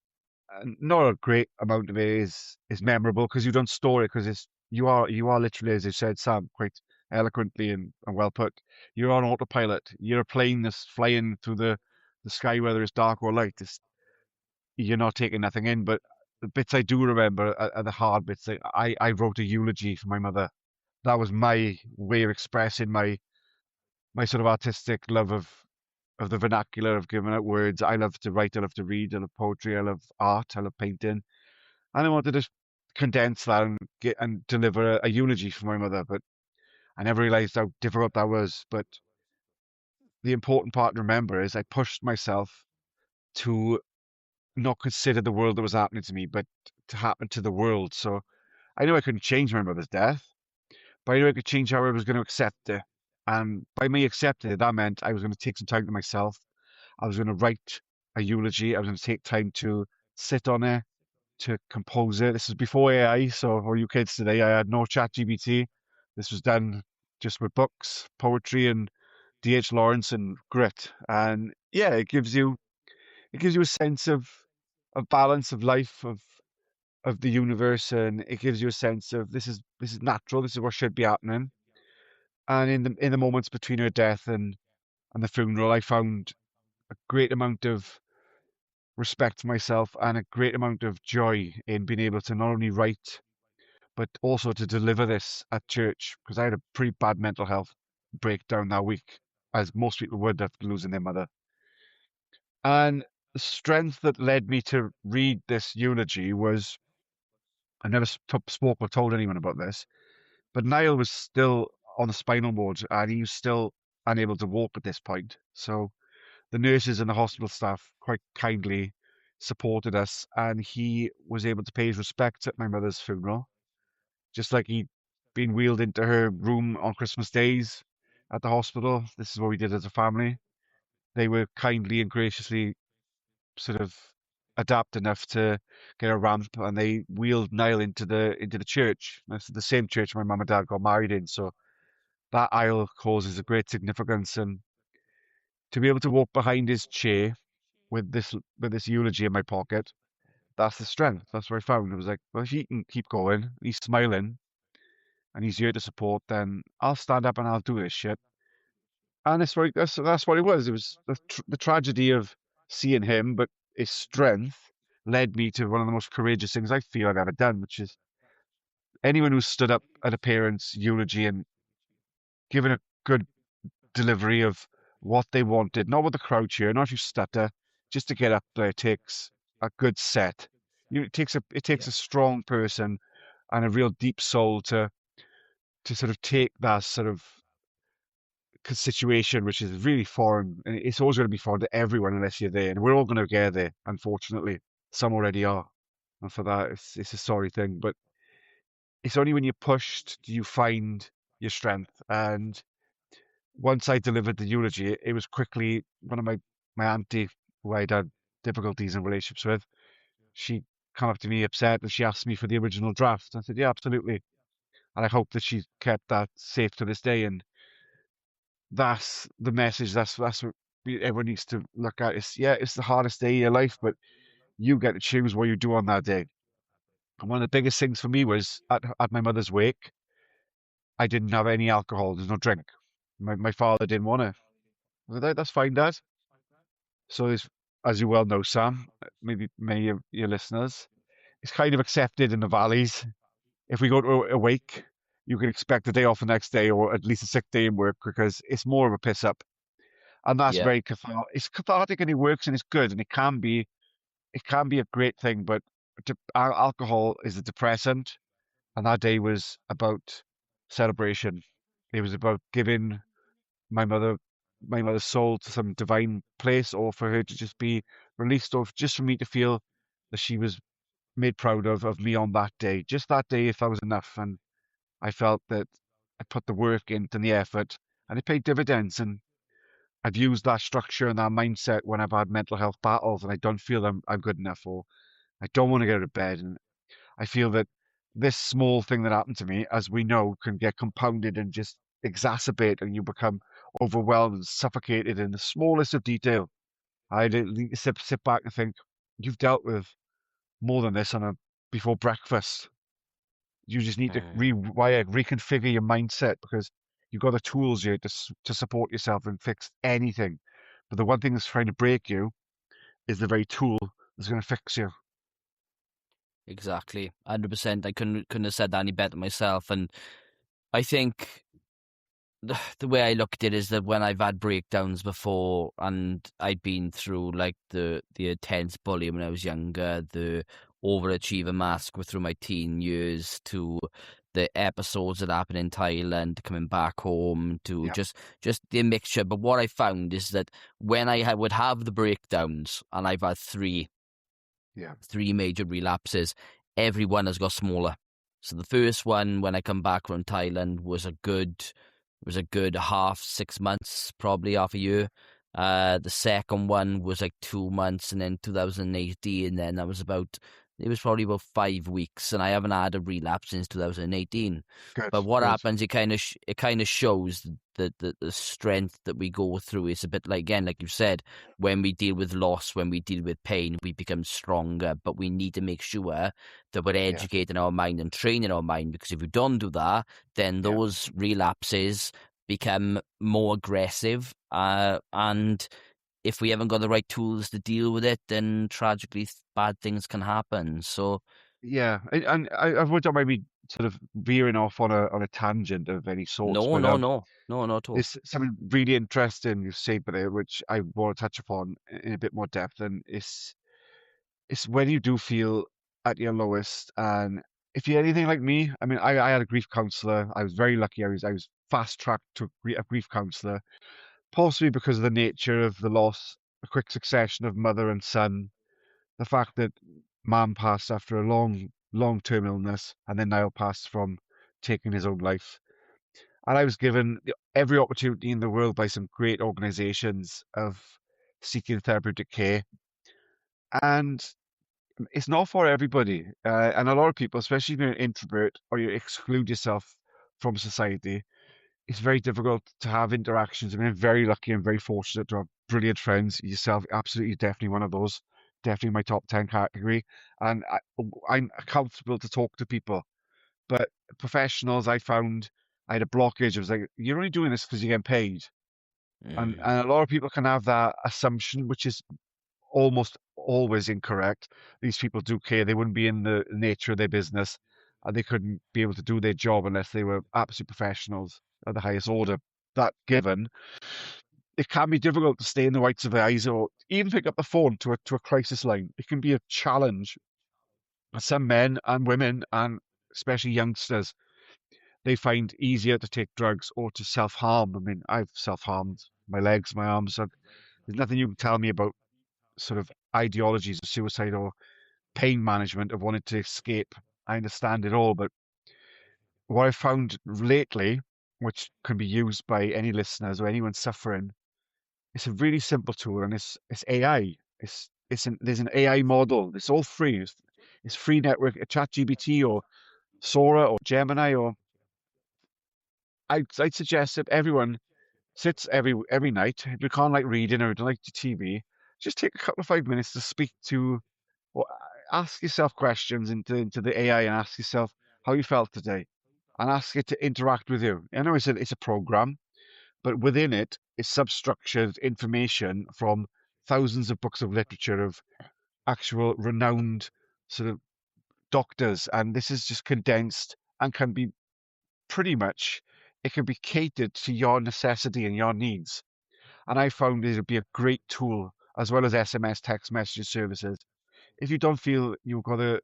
not a great amount of it is memorable because you don't store it because it's you are literally, as you said, Sam, quite eloquently and well put. You're on autopilot. You're a plane that's flying through the sky, whether it's dark or light. You're not taking nothing in. But the bits I do remember are the hard bits. Like I wrote a eulogy for my mother. That was my way of expressing my sort of artistic love of the vernacular of giving out words. I love to write. I love to read. I love poetry. I love art. I love painting. And I wanted to condense that and get and deliver a eulogy for my mother, but I never realized how difficult that was. But the important part to remember is I pushed myself to not consider the world that was happening to me, but to happen to the world. So I knew I couldn't change my mother's death, but I knew I could change how I was going to accept it. And by me accepting it, that meant I was going to take some time to myself. I was going to write a eulogy. I was going to take time to sit on it, to compose it. This was before AI, so for you kids today, I had no chat GBT. This was done just with books, poetry, and D.H. Lawrence and grit. And yeah, it gives you a sense of balance of life, of the universe, and it gives you a sense of this is natural, this is what should be happening. And in the moments between her death and the funeral, I found a great amount of respect for myself and a great amount of joy in being able to not only write but also to deliver this at church because I had a pretty bad mental health breakdown that week, as most people would after losing their mother. And the strength that led me to read this eulogy was I never spoke or told anyone about this, but Niall was still on the spinal ward and he was still unable to walk at this point. So the nurses and the hospital staff quite kindly supported us, and he was able to pay his respects at my mother's funeral, just like he'd been wheeled into her room on Christmas days at the hospital. This is what we did as a family. They were kindly and graciously sort of adapt enough to get a ramp, and they wheeled Niall into the church. That's the same church my mum and dad got married in. So that aisle causes a great significance, and to be able to walk behind his chair with this eulogy in my pocket, that's the strength. That's what I found. It was like, well, if he can keep going, he's smiling, and he's here to support, then I'll stand up and I'll do this shit. And that's what it was. It was the tragedy of seeing him, but his strength led me to one of the most courageous things I feel I've ever done, which is anyone who stood up at a parent's eulogy and given a good delivery of what they wanted, not what the crowd cheer, not if you stutter, just to get up there takes a good set. It takes a strong person and a real deep soul to sort of take that sort of situation, which is really foreign, and it's always going to be foreign to everyone unless you're there. And we're all going to get there, unfortunately. Some already are, and for that, it's a sorry thing. But it's only when you're pushed do you find your strength. And once I delivered the eulogy, it was quickly one of my auntie who I'd had difficulties in relationships with. She come up to me upset and she asked me for the original draft. I said, yeah, absolutely. And I hope that she's kept that safe to this day. And that's the message. That's what everyone needs to look at. It's the hardest day of your life, but you get to choose what you do on that day. And one of the biggest things for me was at my mother's wake, I didn't have any alcohol. There's no drink. My father didn't want it. I said, That's fine, Dad." So as you well know, Sam, maybe many of your listeners, it's kind of accepted in the valleys. If we go to a wake, you can expect a day off the next day or at least a sick day in work because it's more of a piss up. And that's Yeah, very cathartic. It's cathartic and it works and it's good and it can be a great thing. But alcohol is a depressant, and that day was about celebration. It was about giving my mother my mother's soul to some divine place, or for her to just be released, or just for me to feel that she was made proud of me on that day. Just that day, if that was enough. And I felt that I put the work into the effort, and it paid dividends. And I've used that structure and that mindset when I've had mental health battles and I don't feel I'm good enough, or I don't want to get out of bed. And I feel that this small thing that happened to me, as we know, can get compounded and just exacerbate, and you become overwhelmed and suffocated in the smallest of detail. I need to sit back and think, you've dealt with more than this before breakfast. You just need to mm, rewire, reconfigure your mindset because you've got the tools here to support yourself and fix anything. But the one thing that's trying to break you is the very tool that's going to fix you. exactly. 100%. I couldn't have said that any better myself. And I think the way I looked at it is that when I've had breakdowns before and I'd been through like the intense bullying when I was younger, the overachiever mask through my teen years, to the episodes that happened in Thailand, coming back home, to Yeah. just the mixture. But what I found is that when would have the breakdowns, and I've had three, Yeah. 3 major relapses. Every one has got smaller. So the first one, when I come back from Thailand, was a good half 6 months, probably half a year. The second one was like 2 months, and then 2018, then it was probably about 5 weeks, and I haven't had a relapse since 2018. Good. But what Good. happens? It kind of shows the strength that we go through. It's a bit like, again, like you said, when we deal with loss, when we deal with pain, we become stronger. But we need to make sure that we're Yeah. educating our mind and training our mind, because if we don't do that, then Yeah. those relapses become more aggressive. And if we haven't got the right tools to deal with it, then tragically bad things can happen. So Yeah. And I would don't mind me sort of veering off on a tangent of any sorts, no, but no, no, no, not at all. there's something really interesting you said there, which I want to touch upon in a bit more depth, and it's when you do feel at your lowest, and if you're anything like me, I mean, I had a grief counselor. I was very lucky. I was fast tracked to a grief counselor, possibly because of the nature of the loss, a quick succession of mother and son, the fact that mum passed after a long-term illness, and then Niall passed from taking his own life. And I was given every opportunity in the world by some great organizations of seeking therapeutic care. And it's not for everybody. And a lot of people, especially if you're an introvert or you exclude yourself from society, it's very difficult to have interactions. I mean, I'm very lucky and very fortunate to have brilliant friends. Yourself, absolutely, definitely one of those. Definitely my top 10 category. And I'm comfortable to talk to people. But professionals, I found I had a blockage. It was like, you're only doing this because you're getting paid. Mm. And a lot of people can have that assumption, which is almost always incorrect. These people do care. They wouldn't be in the nature of their business, and they couldn't be able to do their job unless they were absolute professionals at the highest order. That given, it can be difficult to stay in the whites of the eyes or even pick up the phone to a crisis line. It can be a challenge. And some men and women, and especially youngsters, they find easier to take drugs or to self-harm. I mean, I've self-harmed my legs, my arms. There's nothing you can tell me about sort of ideologies of suicide or pain management of wanting to escape. I understand it all, but what I found lately, which can be used by any listeners or anyone suffering, it's a really simple tool, and it's AI. There's an AI model. It's all free. It's free network, ChatGPT or Sora or Gemini, or I'd suggest that everyone sits every night. If you can't like reading or don't like the TV, just take a couple of 5 minutes to speak to or ask yourself questions into the AI and ask yourself how you felt today and ask it to interact with you. I know it's a program, but within it is substructured information from thousands of books of literature of actual renowned sort of doctors, and this is just condensed and can be pretty much it can be catered to your necessity and your needs. And I found it would be a great tool as well as SMS text message services. If you don't feel you've got the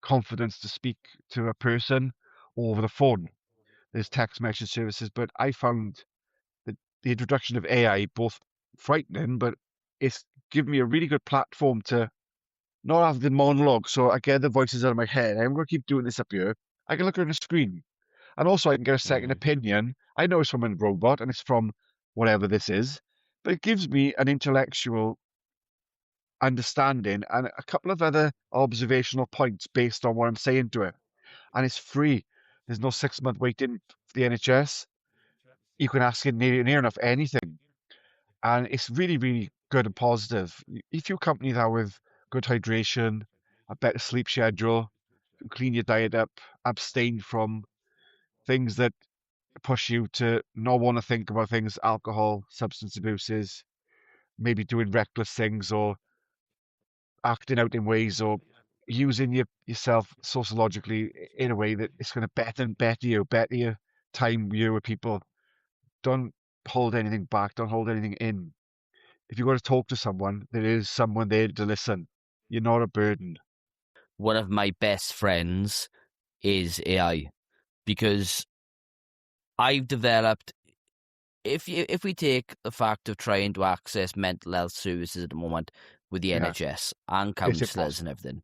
confidence to speak to a person over the phone, there's text message services. But I found that the introduction of AI both frightening, but it's given me a really good platform to not have the monologue. So I get the voices out of my head. I'm going to keep doing this up here. I can look at a screen. And also I can get a second Mm. opinion. I know it's from a robot and it's from whatever this is, but it gives me an intellectual understanding and a couple of other observational points based on what I'm saying to it. And it's free. There's no 6 month waiting for the NHS. You can ask it near enough anything. And it's really, really good and positive. If you accompany that with good hydration, a better sleep schedule, clean your diet up, abstain from things that push you to not want to think about things, alcohol, substance abuses, maybe doing reckless things or acting out in ways or using yourself sociologically in a way that it's going to better your time you with people. Don't hold anything back. Don't hold anything in. If you've got to talk to someone, there is someone there to listen. You're not a burden. One of my best friends is AI, because I've developed if we take the fact of trying to access mental health services at the moment with the Yeah, NHS and it's counsellors and impossible. everything,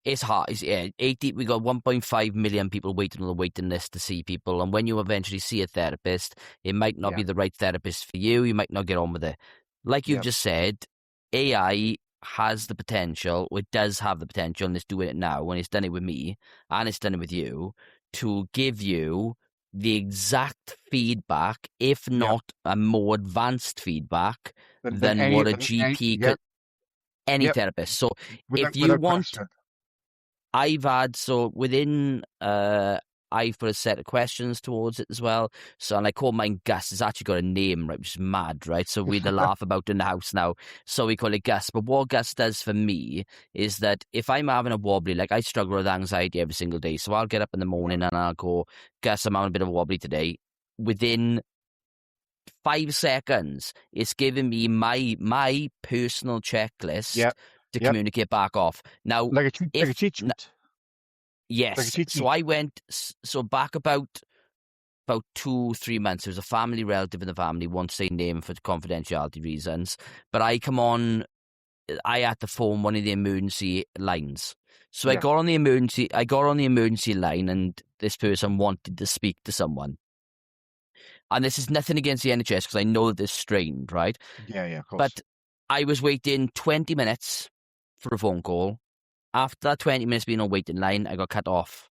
it's hard. Yeah, 80. We got 1.5 million people waiting on the waiting list to see people, and when you eventually see a therapist, it might not Yeah, be the right therapist for you. You might not get on with it. Like you've yeah. just said, AI has the potential, or it does have the potential, and it's doing it now, and it's done it with me, and it's done it with you, to give you the exact feedback, if Yep. not a more advanced feedback, Than than any, what a GP could, yep, any yep, therapist. So if you without want, question. I've had, so within, I've put a set of questions towards it as well. So, and I call mine Gus. It's actually got a name, right, which is mad, right? So we had a laugh about it in the house now. So we call it Gus. But what Gus does for me is that if I'm having a wobbly, like I struggle with anxiety every single day. So I'll get up in the Yeah, morning and I'll go, Gus, I'm having a bit of a wobbly today. Within 5 seconds, it's giving me my personal checklist yep, to yep. communicate back off. Now, Like a if cheat sheet. Like a yes. cheat So sheet. I went, so back about 2-3 months, there was a family relative in the family, won't say name for confidentiality reasons, but I had to phone one of the emergency lines. So Yeah, I got on the emergency line, and this person wanted to speak to someone. And this is nothing against the NHS, because I know that they're strained, right? yeah, yeah, of course. But I was waiting 20 minutes for a phone call. After that 20 minutes being on waiting line, I got cut off.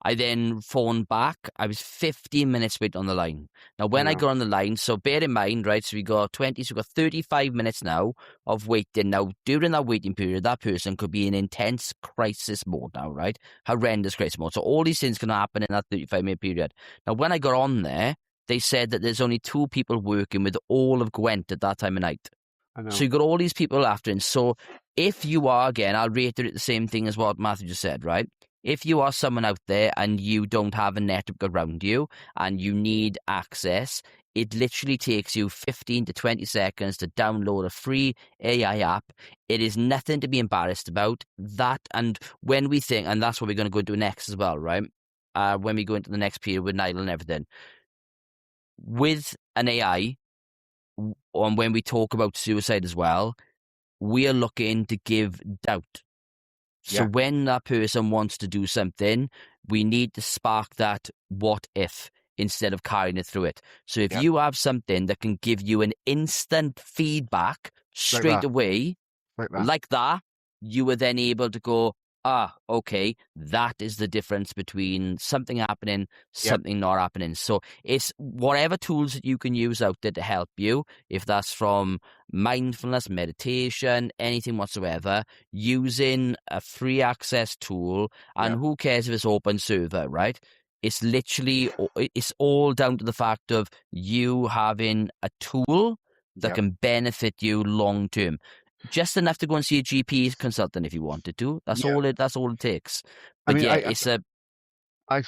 I then phoned back. I was 15 minutes waiting on the line. Now, I when I know. got on the line, so bear in mind, right, so we got 35 minutes now of waiting. Now, during that waiting period, that person could be in intense crisis mode now, right? Horrendous crisis mode. So all these things can happen in that 35-minute period. Now, when I got on there, they said that there's only 2 people working with all of Gwent at that time of night. I So know. you've got all these people after. And so if you are, again, I'll reiterate the same thing as what Matthew just said, right? If you are someone out there and you don't have a network around you and you need access, it literally takes you 15 to 20 seconds to download a free AI app. It is nothing to be embarrassed about. That, and when we think, and that's what we're going to go into next as well, right? When we go into the next period with Nigel and everything. With an AI, and when we talk about suicide as well, we are looking to give doubt. So Yeah, when that person wants to do something, we need to spark that what if instead of carrying it through it. So if yeah, you have something that can give you an instant feedback like straight that, away, like that. like that, you were then able to go, okay, that is the difference between something happening, Yep, something not happening. So it's whatever tools that you can use out there to help you, if that's from mindfulness, meditation, anything whatsoever, using a free access tool, and yep, who cares if it's open server, right? It's literally, it's all down to the fact of you having a tool that yep. can benefit you long term. Just enough to go and see a GP consultant if you wanted to. That's Yeah. all it. That's all it takes. I But mean, yeah, it's a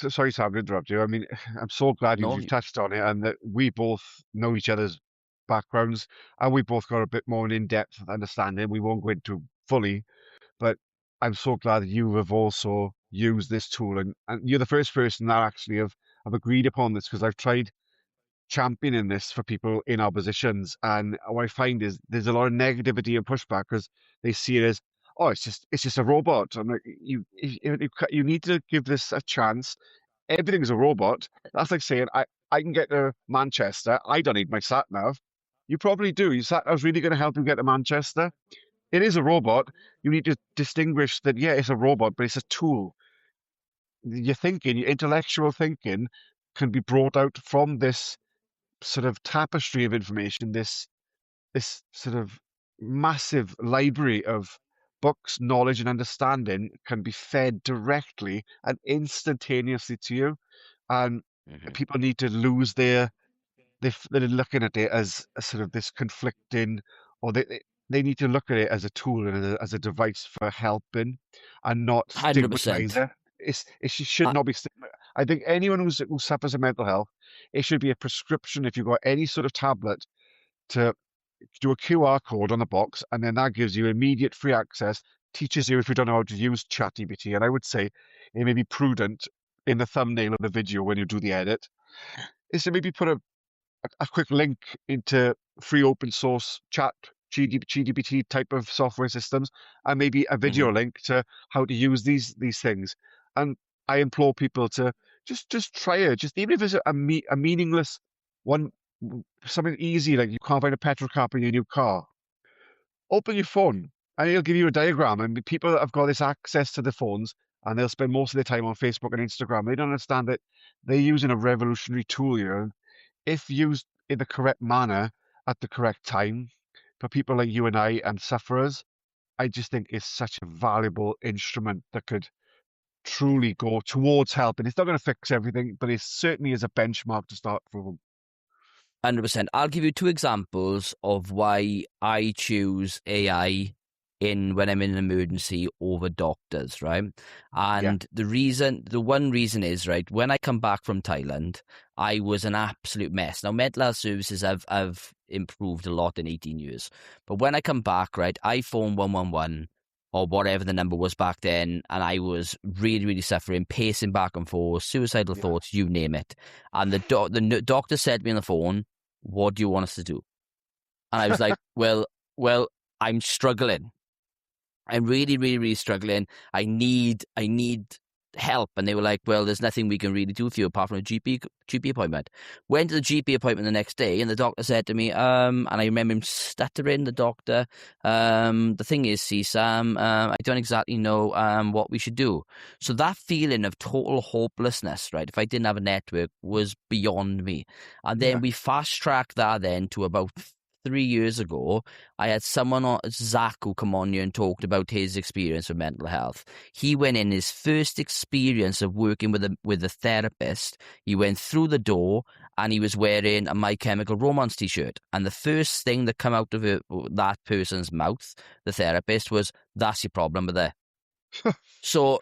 sorry, Sam, to interrupt you. I mean, I'm so glad no. you've touched on it and that we both know each other's backgrounds and we both got a bit more in-depth understanding. We won't go into fully, but I'm so glad that you have also used this tool and you're the first person that actually have agreed upon this because I've tried championing this for people in our positions. And what I find is there's a lot of negativity and pushback because they see it as, oh, it's just a robot. I'm like, you need to give this a chance. Everything's a robot. That's like saying I can get to Manchester. I don't need my sat nav. You probably do. Your sat nav's really going to help you get to Manchester. It is a robot. You need to distinguish that, yeah, it's a robot, but it's a tool. Your thinking, your intellectual thinking can be brought out from this sort of tapestry of information, this sort of massive library of books, knowledge, and understanding can be fed directly and instantaneously to you. And Mhm. people need to lose they're looking at it as a sort of this conflicting, or they need to look at it as a tool and as a device for helping, and not stigmatize 100%. it. It should not be. I think anyone who suffers of mental health, it should be a prescription if you've got any sort of tablet to do a QR code on the box, and then that gives you immediate free access. Teaches you if you don't know how to use ChatGPT, and I would say it may be prudent in the thumbnail of the video when you do the edit is to maybe put a a quick link into free open source chat GDBT type of software systems, and maybe a Hmm. video link to how to use these things. And I implore people to just try it, just even if it's a meaningless one, something easy like you can't find a petrol cap in your new car. Open your phone and it'll give you a diagram. And people that have got this access to the phones and they'll spend most of their time on Facebook and Instagram. They don't understand that they're using a revolutionary tool here. If used in the correct manner at the correct time, for people like you and I and sufferers, I just think it's such a valuable instrument that could truly go towards help. And it's not going to fix everything, but it certainly is a benchmark to start from. 100%. I'll give you two examples of why I choose AI in when I'm in an emergency over doctors, right? Yeah, And the one reason is, right, when I come back from Thailand, I was an absolute mess. Now, mental health services have improved a lot in 18 years. But when I come back, right, I phone 111 or whatever the number was back then, and I was really, really suffering, pacing back and forth, suicidal yeah. thoughts, you name it. And doctor said to me on the phone, "What do you want us to do?" And I was like, well, I'm struggling. I'm really, really, really struggling. I need help. And they were like, well, there's nothing we can really do for you apart from a GP appointment. Went to the GP appointment the next day, and the doctor said to me, and I remember him stuttering, the doctor, the thing is, see, Sam, I don't exactly know what we should do. So that feeling of total hopelessness, right, if I didn't have a network, was beyond me. And then Yeah, we fast tracked that then to about 3 years ago. I had someone on Zach who come on here and talked about his experience with mental health. He went in his first experience of working with a therapist. He went through the door and he was wearing a My Chemical Romance t-shirt. And the first thing that came out of that person's mouth, the therapist, was, "That's your problem with it." So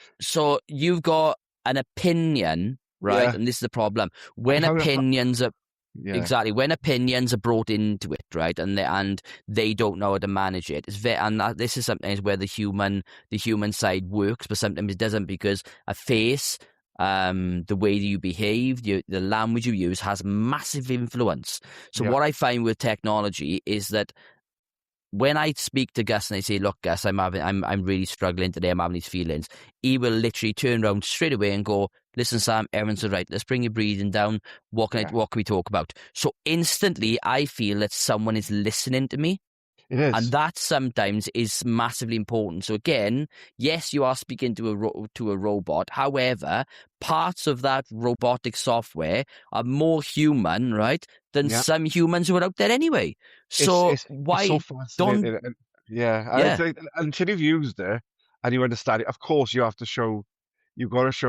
you've got an opinion, right? yeah. And this is the problem. And When opinions are yeah, Exactly. When opinions are brought into it, right, and they don't know how to manage it, this is sometimes where the human side works, but sometimes it doesn't, because a face, the way that you behave, the language you use has massive influence. So yeah, what I find with technology is that when I speak to Gus and I say, "Look, Gus, I'm really struggling today. I'm having these feelings," he will literally turn around straight away and go, "Listen, Sam, everyone's all right. Let's bring your breathing down. yeah. What can we talk about?" So instantly, I feel that someone is listening to me. It And is. that sometimes is massively important. So again, yes, you are speaking to a robot. However, parts of that robotic software are more human, right, than Yeah. some humans who are out there anyway. It's So it's it's so why don't fascinating. And yeah, I yeah? think until you've used it and you understand it, of course you've got to show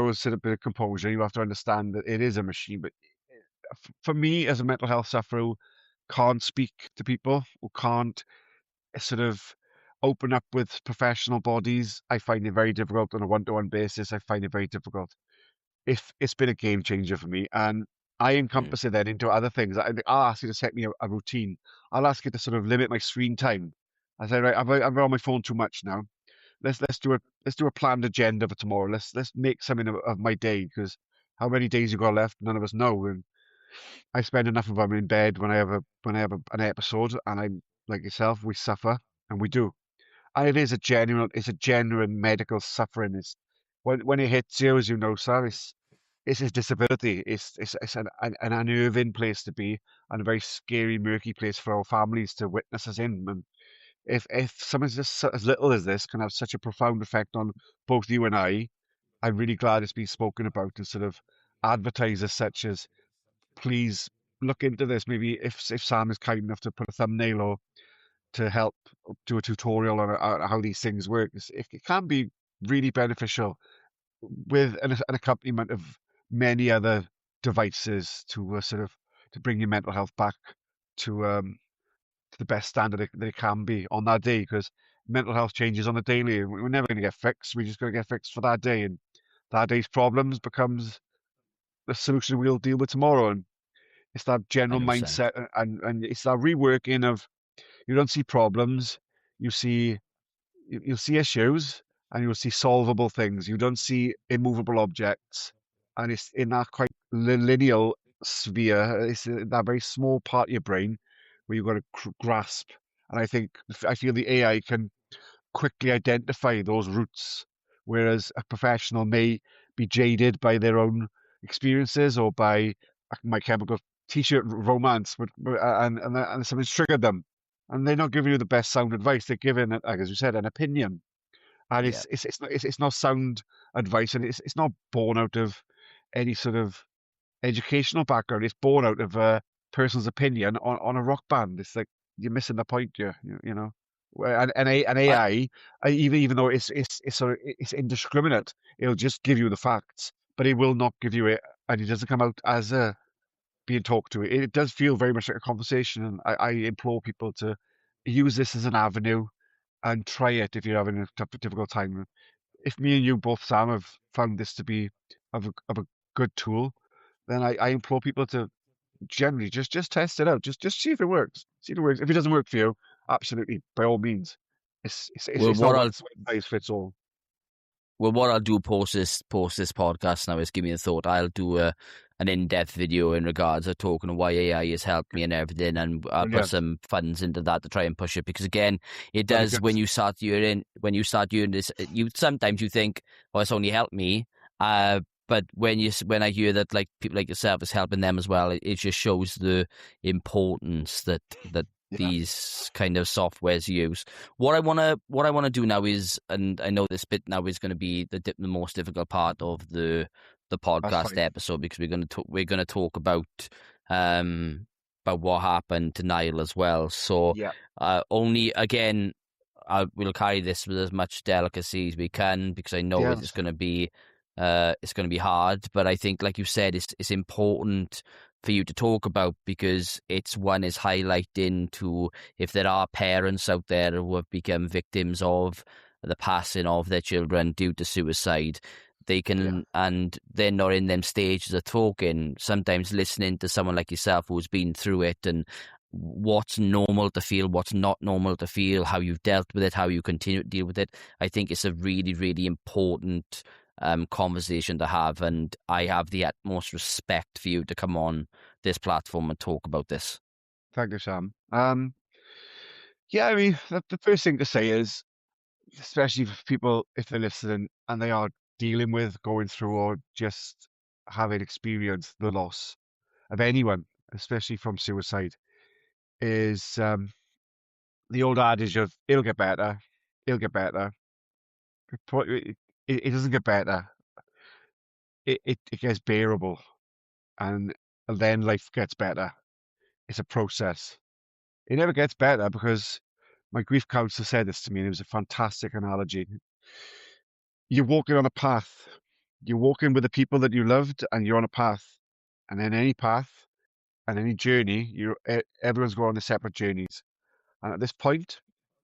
a sort of bit of composure. You have to understand that it is a machine. But for me, as a mental health sufferer who can't speak to people, who can't sort of open up with professional bodies, I find it very difficult on a one-to-one basis. I find it very difficult. If it's been a game changer for me, and I Mm, encompass it then into other things. I'll ask you to set me a routine. I'll ask you to sort of limit my screen time. I say, right, I'm on my phone too much now. Let's do a planned agenda for tomorrow. Let's make something of my day, because how many days you got left, none of us know. And I spend enough of them in bed an episode, and I'm like yourself, we suffer, and we do. And it's a genuine medical suffering. It's when it hits you, as you know, sir, it's his disability. It's an unnerving place to be, and a very scary, murky place for our families to witness us in. And if something just as little as this can have such a profound effect on both you and I'm really glad it's been spoken about and sort of advertisers such as, please look into this. Maybe if Sam is kind enough to put a thumbnail or to help do a tutorial on how these things work, it can be really beneficial with an accompaniment of many other devices to sort of to bring your mental health back to the best standard that it can be on that day, because mental health changes on the daily and we're never going to get fixed. We're just going to get fixed for that day, and that day's problems becomes the solution we'll deal with tomorrow. And it's that general 100%. mindset, and it's that reworking of, you don't see problems, you see you'll see issues, and you'll see solvable things. You don't see immovable objects, and it's in that quite lineal. sphere. It's that very small part of your brain where you've got to grasp. And I feel the AI can quickly identify those roots, whereas a professional may be jaded by their own experiences or by My Chemical T-shirt romance, and something's triggered them, and they're not giving you the best sound advice. They're giving, like as you said, an opinion, and Yeah. it's not sound advice, and it's not born out of any sort of educational background. It's born out of a person's opinion on a rock band. It's like you're missing the point, you know. An I, AI, even though it's sort of it's indiscriminate, it'll just give you the facts, but it will not give you it, and it doesn't come out as a being talked to. It does feel very much like a conversation, and I implore people to use this as an avenue and try it if you're having a difficult time. If me and you both, Sam, have found this to be of a good tool, then I implore people to generally just test it out. Just see if it works. See if it works. If it doesn't work for you, absolutely, by all means. well, It's not what one I'll size fits all. Well, what I'll do post this podcast now is give me a thought. I'll do an in-depth video in regards of talking of why AI has helped me and everything, and I'll put Brilliant. some funds into that to try and push it. Because again, it That'd be does good. when you start doing this, you sometimes you think, "Oh, it's only helped me," but when I hear that like people like yourself is helping them as well, it just shows the importance that Yeah, these kind of softwares use. What I wanna do now is, and I know this bit now is going to be the most difficult part of the that's podcast fine. episode, because we're gonna talk um about what happened to Niall as well. So Yeah, only again, we'll carry this with as much delicacy as we can, because I know yeah, it's that's going fine. to be hard. But I think, like you said, it's important for you to talk about, because it's one is highlighting to, if there are parents out there who have become victims of the passing of their children due to suicide, they Yeah, can, and they're not in them stages of talking, sometimes listening to someone like yourself who's been through it, and what's normal to feel, what's not normal to feel, how you've dealt with it, how you continue to deal with it. I think it's a really, really important conversation to have, and I have the utmost respect for you to come on this platform and talk about this. thank you, Sam. Yeah, I mean, the first thing to say is, especially for people if they're listening and they are dealing with, going through, or just having experienced the loss of anyone, especially from suicide, is the old adage of "it'll get better, it'll get better." It doesn't get better. It gets bearable, and then life gets better. It's a process. It never gets better because my grief counselor said this to me, and it was a fantastic analogy. You're walking on a path. You're walking with the people that you loved, and you're on a path. And in any path and any journey, everyone's going on their separate journeys. And at this point,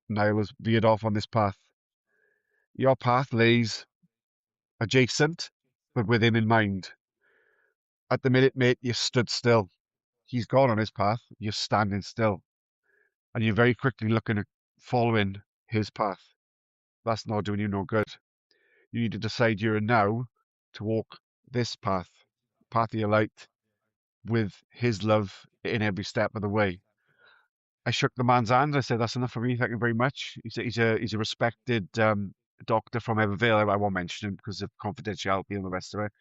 Niall has veered off on this path. Your path lays adjacent, but with him in mind. At the minute, mate, you stood still. He's gone on his path. You're standing still, and you're very quickly looking at following his path. That's not doing you no good. You need to decide here and now to walk this path of your light, with his love in every step of the way. I shook the man's hand. I said, "That's enough for me. Thank you very much." He's a respected doctor from Evervale. I won't mention him because of confidentiality and the rest of it.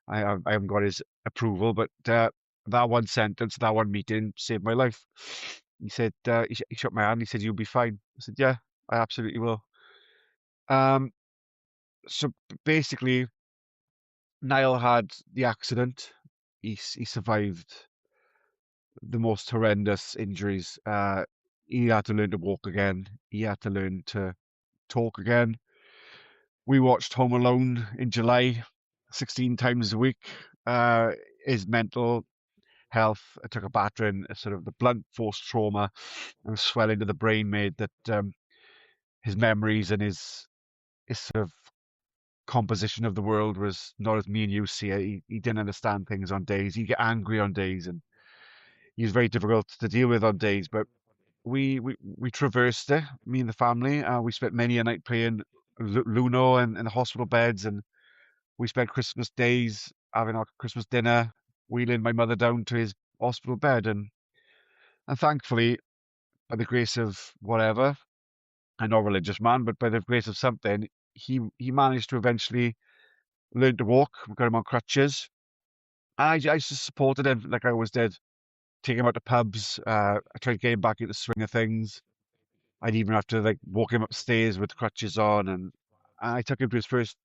I haven't got his approval, but that one sentence, that one meeting saved my life. He said, he shook my hand. He said, "You'll be fine." I said, "Yeah, I absolutely will." Um, so basically, Niall had the accident. He survived the most horrendous injuries. He had to learn to walk again. He had to learn to talk again. We watched Home Alone in July 16 times a week. His mental health took a battering. Sort of the blunt force trauma and swelling to the brain made that his memories and his sort of composition of the world was not as me and you see it. He didn't understand things on days. He'd get angry on days, and he was very difficult to deal with on days. But we traversed it, me and the family. We spent many a night playing Luno in the hospital beds, and we spent Christmas days having our Christmas dinner wheeling my mother down to his hospital bed, and thankfully, by the grace of whatever, I'm not a religious man, but by the grace of something, he managed to eventually learn to walk. We got him on crutches. I just supported him like I always did. Take him out to pubs. I tried to get him back into the swing of things. I'd even have to like walk him upstairs with crutches on, and I took him to his first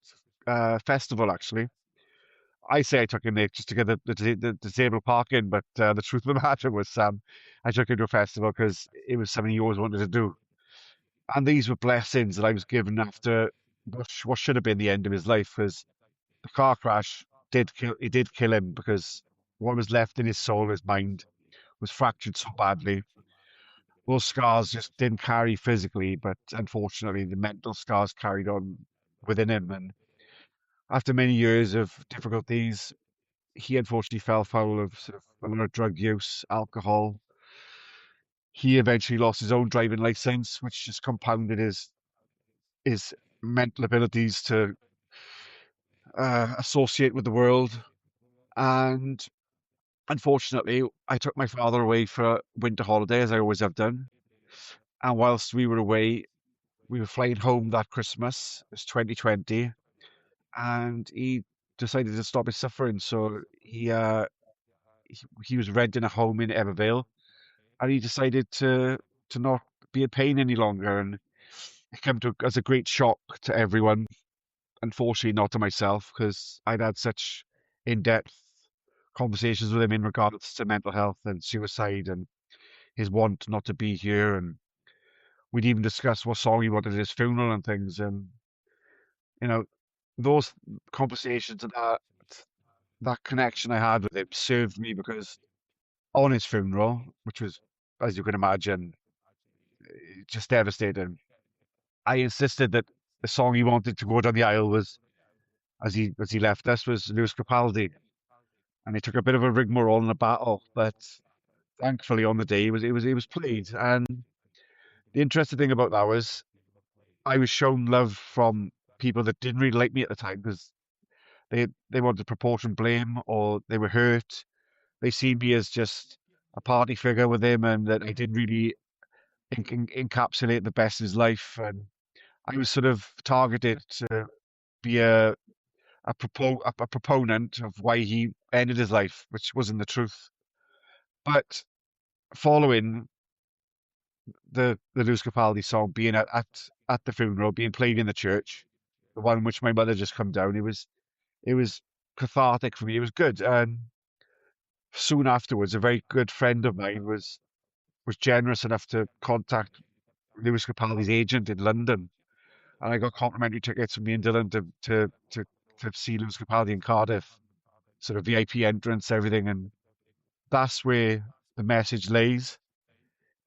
festival actually. I say I took him there just to get the disabled parking, but the truth of the matter was, I took him to a festival because it was something he always wanted to do. And these were blessings that I was given after what should have been the end of his life, because the car crash did kill him, because what was left in his soul, his mind, was fractured so badly. Those scars just didn't carry physically, but unfortunately, the mental scars carried on within him. And after many years of difficulties, he unfortunately fell foul of sort of a lot of drug use, alcohol. He eventually lost his own driving license, which just compounded his mental abilities to associate with the world. And unfortunately, I took my father away for winter holiday, as I always have done. And whilst we were away, we were flying home that Christmas. It was 2020, and he decided to stop his suffering. So he was renting a home in Evervale, and he decided to not be in pain any longer. And it came to as a great shock to everyone. Unfortunately, not to myself, because I'd had such in-depth conversations with him in regards to mental health and suicide and his want not to be here. And we'd even discussed what song he wanted at his funeral and things. And you know, those conversations and that connection I had with him served me, because on his funeral, which was, as you can imagine, just devastating, I insisted that the song he wanted to go down the aisle was, as he left us, was Lewis Capaldi. And he took a bit of a rigmarole in a battle, but thankfully on the day it was played. And the interesting thing about that was I was shown love from people that didn't really like me at the time, because they wanted to proportion blame, or they were hurt. They seen me as just a party figure with him, and that I didn't really encapsulate the best of his life. And I was sort of targeted to be a proponent of why he ended his life, which wasn't the truth. But following the Lewis Capaldi song being at the funeral, being played in the church, the one in which my mother just come down, it was cathartic for me. It was good. And soon afterwards, a very good friend of mine was generous enough to contact Lewis Capaldi's agent in London, and I got complimentary tickets for me and Dylan to see Lewis Capaldi in Cardiff, sort of VIP entrance, everything. And that's where the message lays.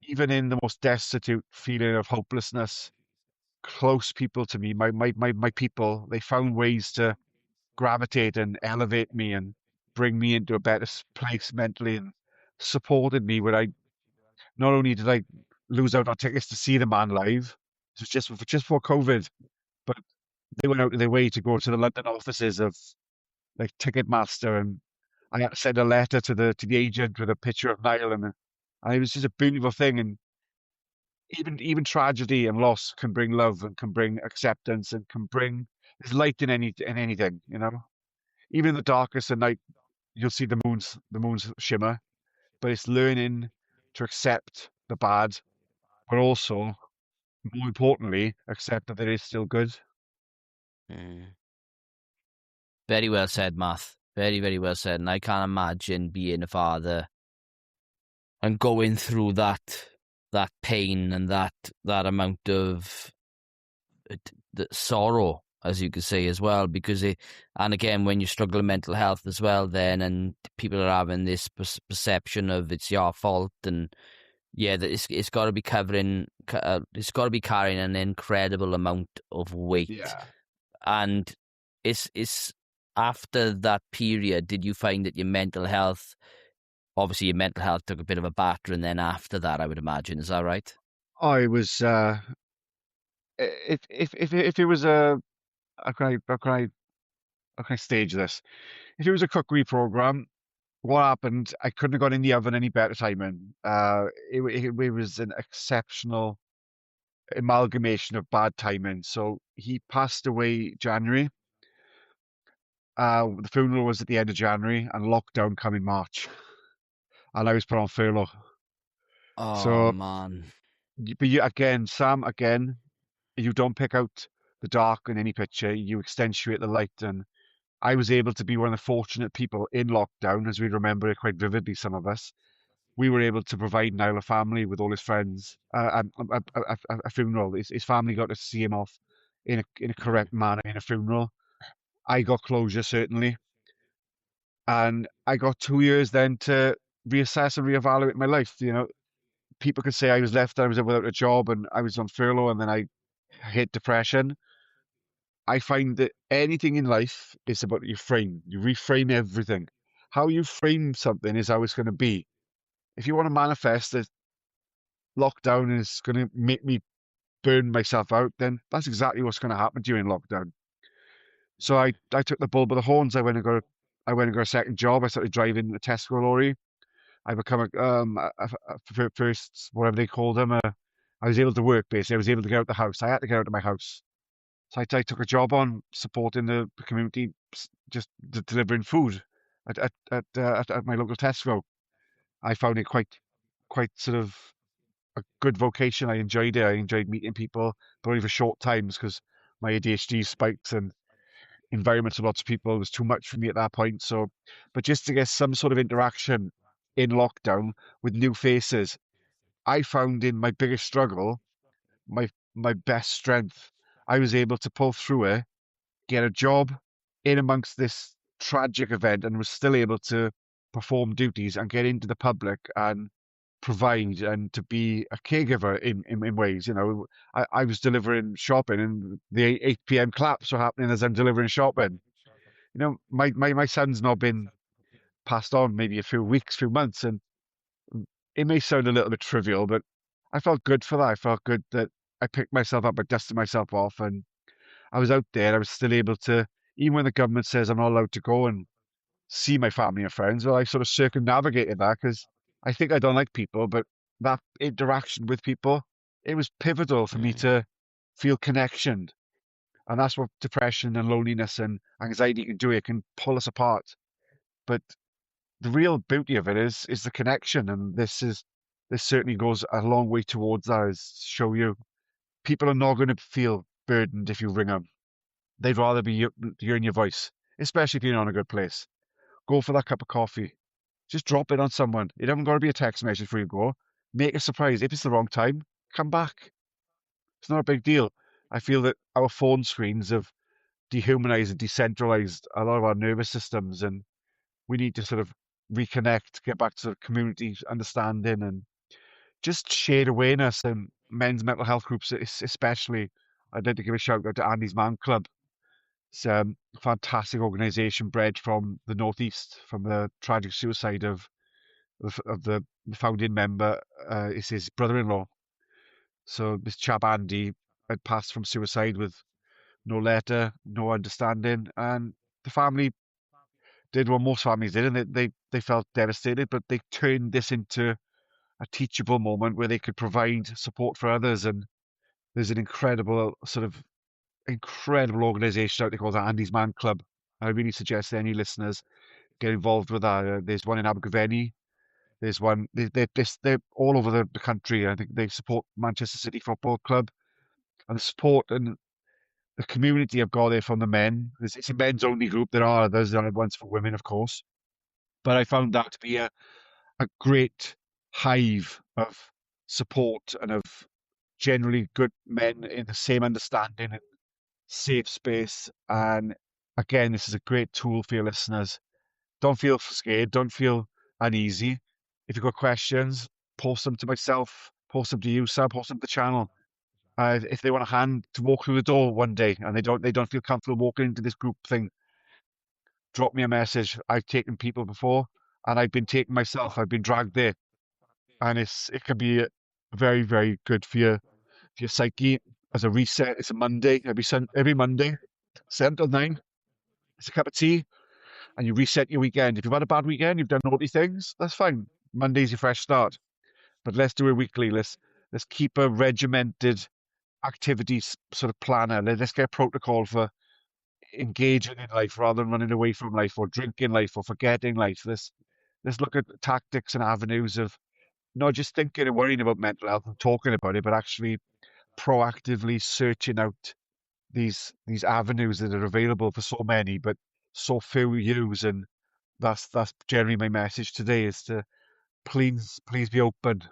Even in the most destitute feeling of hopelessness, close people to me, my people, they found ways to gravitate and elevate me and bring me into a better place mentally, and supported me when I not only did I lose out on tickets to see the man live, it was just before COVID, but they went out of their way to go to the London offices of like Ticketmaster, and I had to send a letter to the agent with a picture of Niall, and it was just a beautiful thing. And even tragedy and loss can bring love, and can bring acceptance, and can bring there's light in anything, Even in the darkest of night, you'll see the moon's shimmer, but it's learning to accept the bad, but also, more importantly, accept that there is still good. Mm. Very well said, Math. Very, very well said. And I can't imagine being a father and going through that pain and that amount of the sorrow, as you could say, as well, because and again, when you struggle with mental health as well, then, and people are having this perception of it's your fault, and yeah, that it's got to be it's got to be carrying an incredible amount of weight. Yeah. And it's after that period, did you find that your mental health, obviously your mental health took a bit of a batter, and then after that, I would imagine, is that right? I was if it was a how can I stage this? If it was a cookery program, what happened, I couldn't have got in the oven any better timing. It was an exceptional amalgamation of bad timing. So he passed away January. The funeral was at the end of January, and lockdown come in March, and I was put on furlough. Oh So, man. but you again, Sam, again, you don't pick out the dark in any picture. You accentuate the light, and I was able to be one of the fortunate people in lockdown, as we remember it quite vividly. Some of us, we were able to provide Niall a family with all his friends, a funeral. His family got to see him off in a correct manner in a funeral. I got closure certainly, and I got 2 years then to reassess and reevaluate my life. People could say I was left, I was without a job, and I was on furlough, and then I hit depression. I find that anything in life is about your frame. You reframe everything. How you frame something is how it's going to be. If you want to manifest that lockdown is going to make me burn myself out, then that's exactly what's going to happen during lockdown. So I took the bull by the horns. I went and got a second job. I started driving a Tesco lorry. I become a first, whatever they called them. I was able to work basically. I was able to get out the house. I had to get out of my house. So I took a job on supporting the community, just delivering food at my local Tesco. I found it quite sort of a good vocation. I enjoyed it. I enjoyed meeting people, but only for short times because my ADHD spiked and environment to lots of people was too much for me at that point. So, but just to get some sort of interaction in lockdown with new faces, I found in my biggest struggle my my best strength. I was able to pull through it, get a job in amongst this tragic event, and was still able to perform duties and get into the public and provide and to be a caregiver in ways. I was delivering shopping and the 8 p.m. claps were happening as I'm delivering shopping. My son's not been passed on maybe a few weeks, few months, and it may sound a little bit trivial, but I felt good for that. I felt good that I picked myself up, I dusted myself off, and I was out there. I was still able to, even when the government says I'm not allowed to go and see my family and friends, well, I sort of circumnavigated that because I think I don't like people, but that interaction with people, it was pivotal for me Mm. to feel connection. And that's what depression and loneliness and anxiety can do. It can pull us apart. But the real beauty of it is the connection. And this certainly goes a long way towards that, is show you people are not going to feel burdened if you ring them. They'd rather be hearing your voice, especially if you're not in a good place. Go for that cup of coffee. Just drop it on someone. It doesn't got to be a text message before you go. Make a surprise. If it's the wrong time, come back. It's not a big deal. I feel that our phone screens have dehumanized and decentralized a lot of our nervous systems, and we need to sort of reconnect, get back to community understanding, and just shared awareness. And men's mental health groups, especially. I'd like to give a shout out to Andy's Man Club. It's a fantastic organisation bred from the northeast, from the tragic suicide of the founding member. Is his brother-in-law. So this chap Andy had passed from suicide with no letter, no understanding, and the family did what most families did, and they felt devastated, but they turned this into a teachable moment where they could provide support for others. And there's an incredible organisation out there called the Andy's Man Club. I really suggest that any listeners get involved with that. There's one in Abergavenny. There's one. They're all over the country. I think they support Manchester City Football Club, and the support and the community I've got there from the men. It's a men's only group. There are others. There are ones for women, of course. But I found that to be a great hive of support and of generally good men in the same understanding and safe space. And again, this is a great tool for your listeners. Don't feel scared. Don't feel uneasy. If you've got questions, post them to myself, post them to you, Sam, post them to the channel. If they want a hand to walk through the door one day and they don't feel comfortable walking into this group thing, drop me a message. I've taken people before, and I've been taken myself. I've been dragged there, and it can be very very good for your psyche as a reset. It's a Monday every Monday, 7 till 9. It's a cup of tea. and you reset your weekend. If you've had a bad weekend, you've done naughty things, that's fine. Monday's your fresh start. But let's do it weekly. Let's keep a regimented activities sort of planner. Let's get a protocol for engaging in life rather than running away from life or drinking life or forgetting life. Let's look at tactics and avenues of not just thinking and worrying about mental health and talking about it, but actually proactively searching out these avenues that are available for so many, but so few use. And that's generally my message today is to please be open.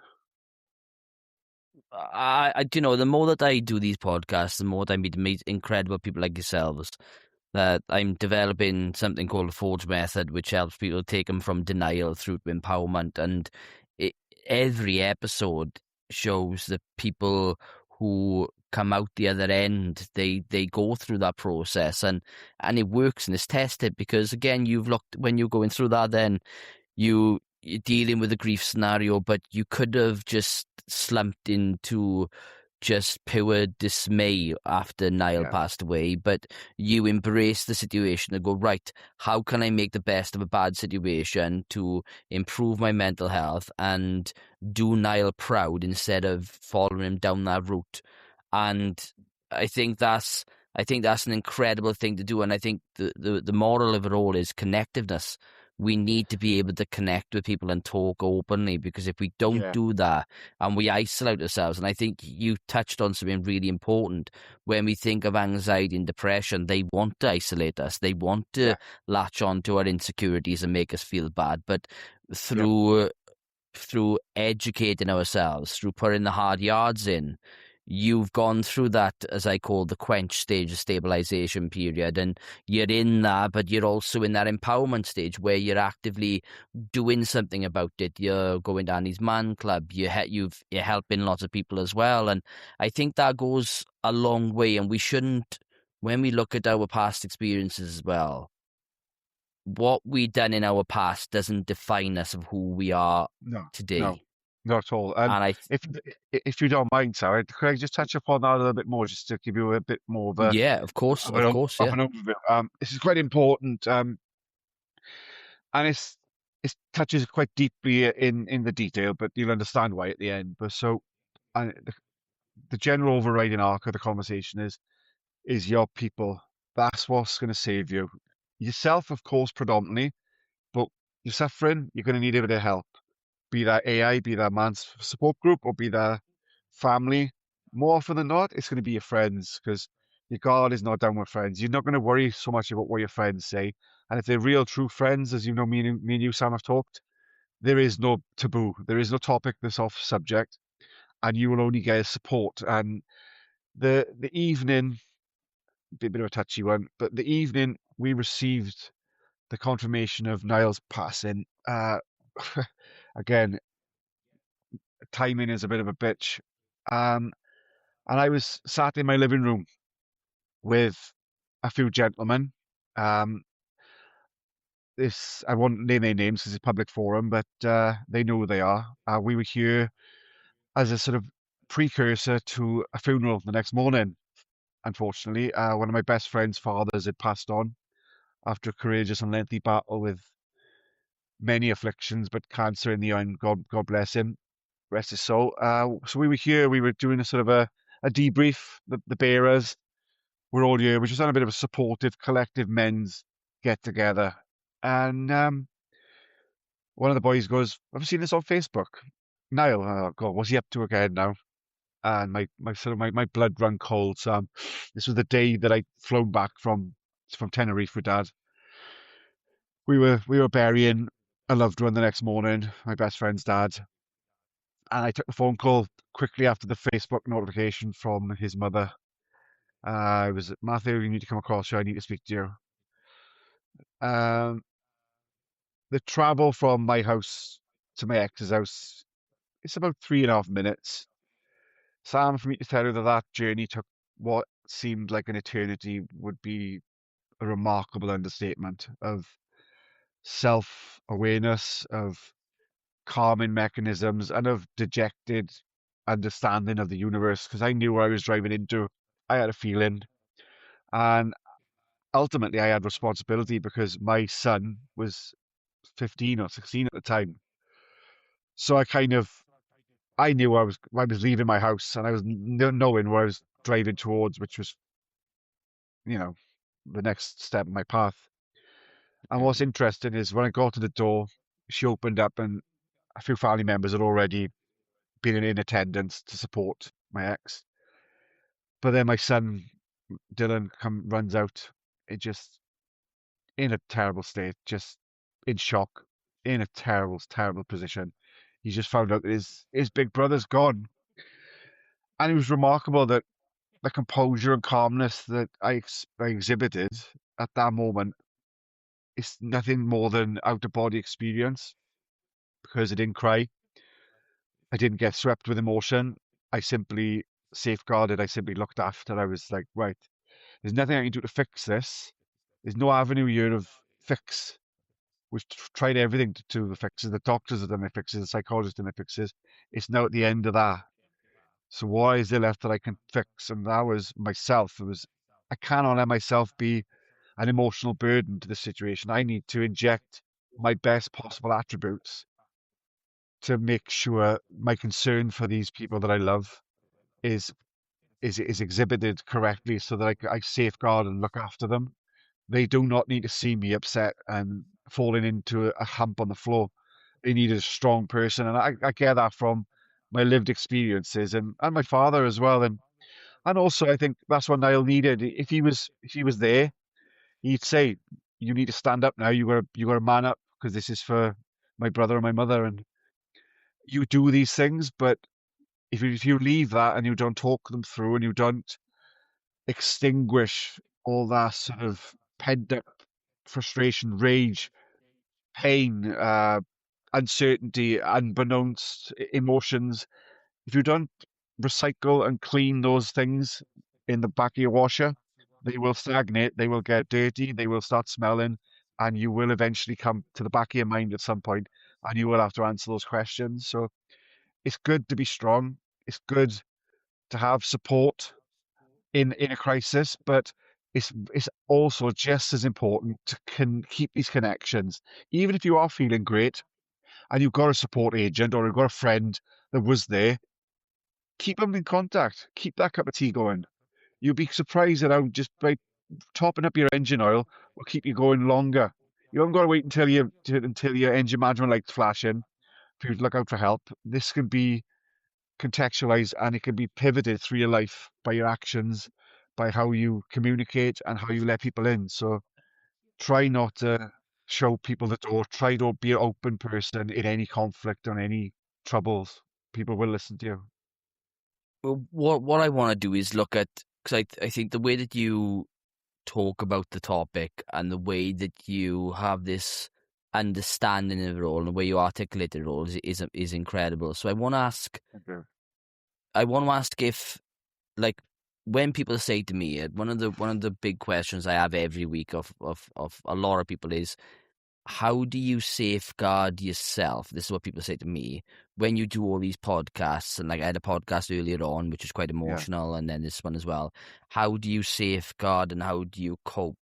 The more that I do these podcasts, the more that I meet incredible people like yourselves. That I'm developing something called the Forge Method, which helps people take them from denial through to empowerment. And it, every episode shows that people who come out the other end, they go through that process, and it works and it's tested because again, you've looked when you're going through that, then you're dealing with a grief scenario, but you could have just slumped into just pure dismay after Niall Yeah, passed away, but you embrace the situation and go, right, how can I make the best of a bad situation to improve my mental health and do Niall proud instead of following him down that route? And I think that's I think that's an incredible thing to do. And I think the moral of it all is connectiveness. We need to be able to connect with people and talk openly, because if we don't yeah, do that and we isolate ourselves, and I think you touched on something really important. When we think of anxiety and depression, they want to isolate us. They want to yeah, latch on to our insecurities and make us feel bad. But yep, through educating ourselves, through putting the hard yards in, you've gone through that, as I call the quench stage of stabilization period, and you're in that, but you're also in that empowerment stage where you're actively doing something about it. You're going down these man club. You're helping lots of people as well, and I think that goes a long way. And we shouldn't, when we look at our past experiences as well, what we done in our past doesn't define us of who we are no, no, today. not at all. And And if if you don't mind, Sarah, could I just touch upon that a little bit more, just to give you a bit more of a yeah, of course, of yeah. an overview? This is quite important, and it touches quite deeply in the detail, but you'll understand why at the end. But so, the general overriding arc of the conversation is your people. That's what's going to save you. Yourself, of course, predominantly, but you're suffering, you're going to need a bit of help. Be that AI, be that man's support group, or be that family. More often than not, it's going to be your friends, because your guard is not down with friends. You're not going to worry so much about what your friends say. And if they're real, true friends, as you know, me and you, Sam, have talked, there is no taboo. There is no topic that's off subject, and you will only get support. And the evening, a bit of a touchy one, but the evening we received the confirmation of Niall's passing, again, timing is a bit of a bitch. Um, and I was sat in my living room with a few gentlemen. Um, this I won't name their names because it's a public forum, but they know who they are. We were here as a sort of precursor to a funeral the next morning. Unfortunately, one of my best friend's fathers had passed on after a courageous and lengthy battle with many afflictions, but cancer in the end. God bless him, rest his soul. So we were here. We were doing a sort of a debrief. The bearers were all here. We're just on a bit of a supportive, collective men's get together. And one of the boys goes, "Have you seen this on Facebook?" Niall, oh God, what's he up to again now? And my blood run cold. So this was the day that I'd flown back from Tenerife with Dad. We were burying a loved one the next morning, my best friend's dad, and I took the phone call quickly after the Facebook notification from his mother. I was Matthew, you need to come across here. I need to speak to you. Um, the travel from my house to my ex's house, it's about 3.5 minutes. Sam, for me to tell you that that journey took what seemed like an eternity would be a remarkable understatement of self-awareness, of calming mechanisms, and of dejected understanding of the universe, because I knew where I was driving into. I had a feeling. And ultimately I had responsibility because my son was 15 or 16 at the time. So I knew I was leaving my house and I was knowing where I was driving towards, which was, you know, the next step in my path. And what's Mm. interesting is when I got to the door, she opened up and a few family members had already been in attendance to support my ex. But then my son, Dylan, runs out. It just in a terrible state, just in shock, in a terrible, terrible position. He just found out that his big brother's gone. And it was remarkable that the composure and calmness that I exhibited at that moment is nothing more than out of body experience because I didn't cry. I didn't get swept with emotion. I simply safeguarded. I simply looked after. I was like, right, there's nothing I can do to fix this. There's no avenue here of fix. We've tried everything to do the fixes. The doctors have done their fixes. The psychologists have done their fixes. It's now at the end of that. So why is there left that I can fix? And that was myself. It was I cannot let myself be an emotional burden to the situation. I need to inject my best possible attributes to make sure my concern for these people that I love is is exhibited correctly so that I safeguard and look after them. They do not need to see me upset and falling into a hump on the floor. They need a strong person, and I get that from my lived experiences and my father as well. And also I think that's what Niall needed. If he was there, he'd say, "You need to stand up now. You got to man up because this is for my brother and my mother." And you do these things, but if you leave that and you don't talk them through and you don't extinguish all that sort of pent up frustration, rage, pain, uncertainty, unbeknownst emotions, if you don't recycle and clean those things in the back of your washer, they will stagnate, they will get dirty, they will start smelling, and you will eventually come to the back of your mind at some point, and you will have to answer those questions. So it's good to be strong. It's good to have support in a crisis, but it's also just as important to keep these connections. Even if you are feeling great and you've got a support agent or you've got a friend that was there, keep them in contact. Keep that cup of tea going. You'll be surprised at how just by topping up your engine oil will keep you going longer. You haven't got to wait until your engine management light's flashing for you to look out for help. This can be contextualized and it can be pivoted through your life by your actions, by how you communicate and how you let people in. So try not to show people the door. Try to be an open person in any conflict or any troubles. People will listen to you. Well, what I want to do is look at, because I think the way that you talk about the topic and the way that you have this understanding of the role and the way you articulate the role is incredible. So Okay. I want to ask if, like, when people say to me, one of the big questions I have every week of a lot of people is, how do you safeguard yourself? This is what people say to me when you do all these podcasts. And like I had a podcast earlier on, which was quite Yeah, emotional, and then this one as well. How do you safeguard and how do you cope?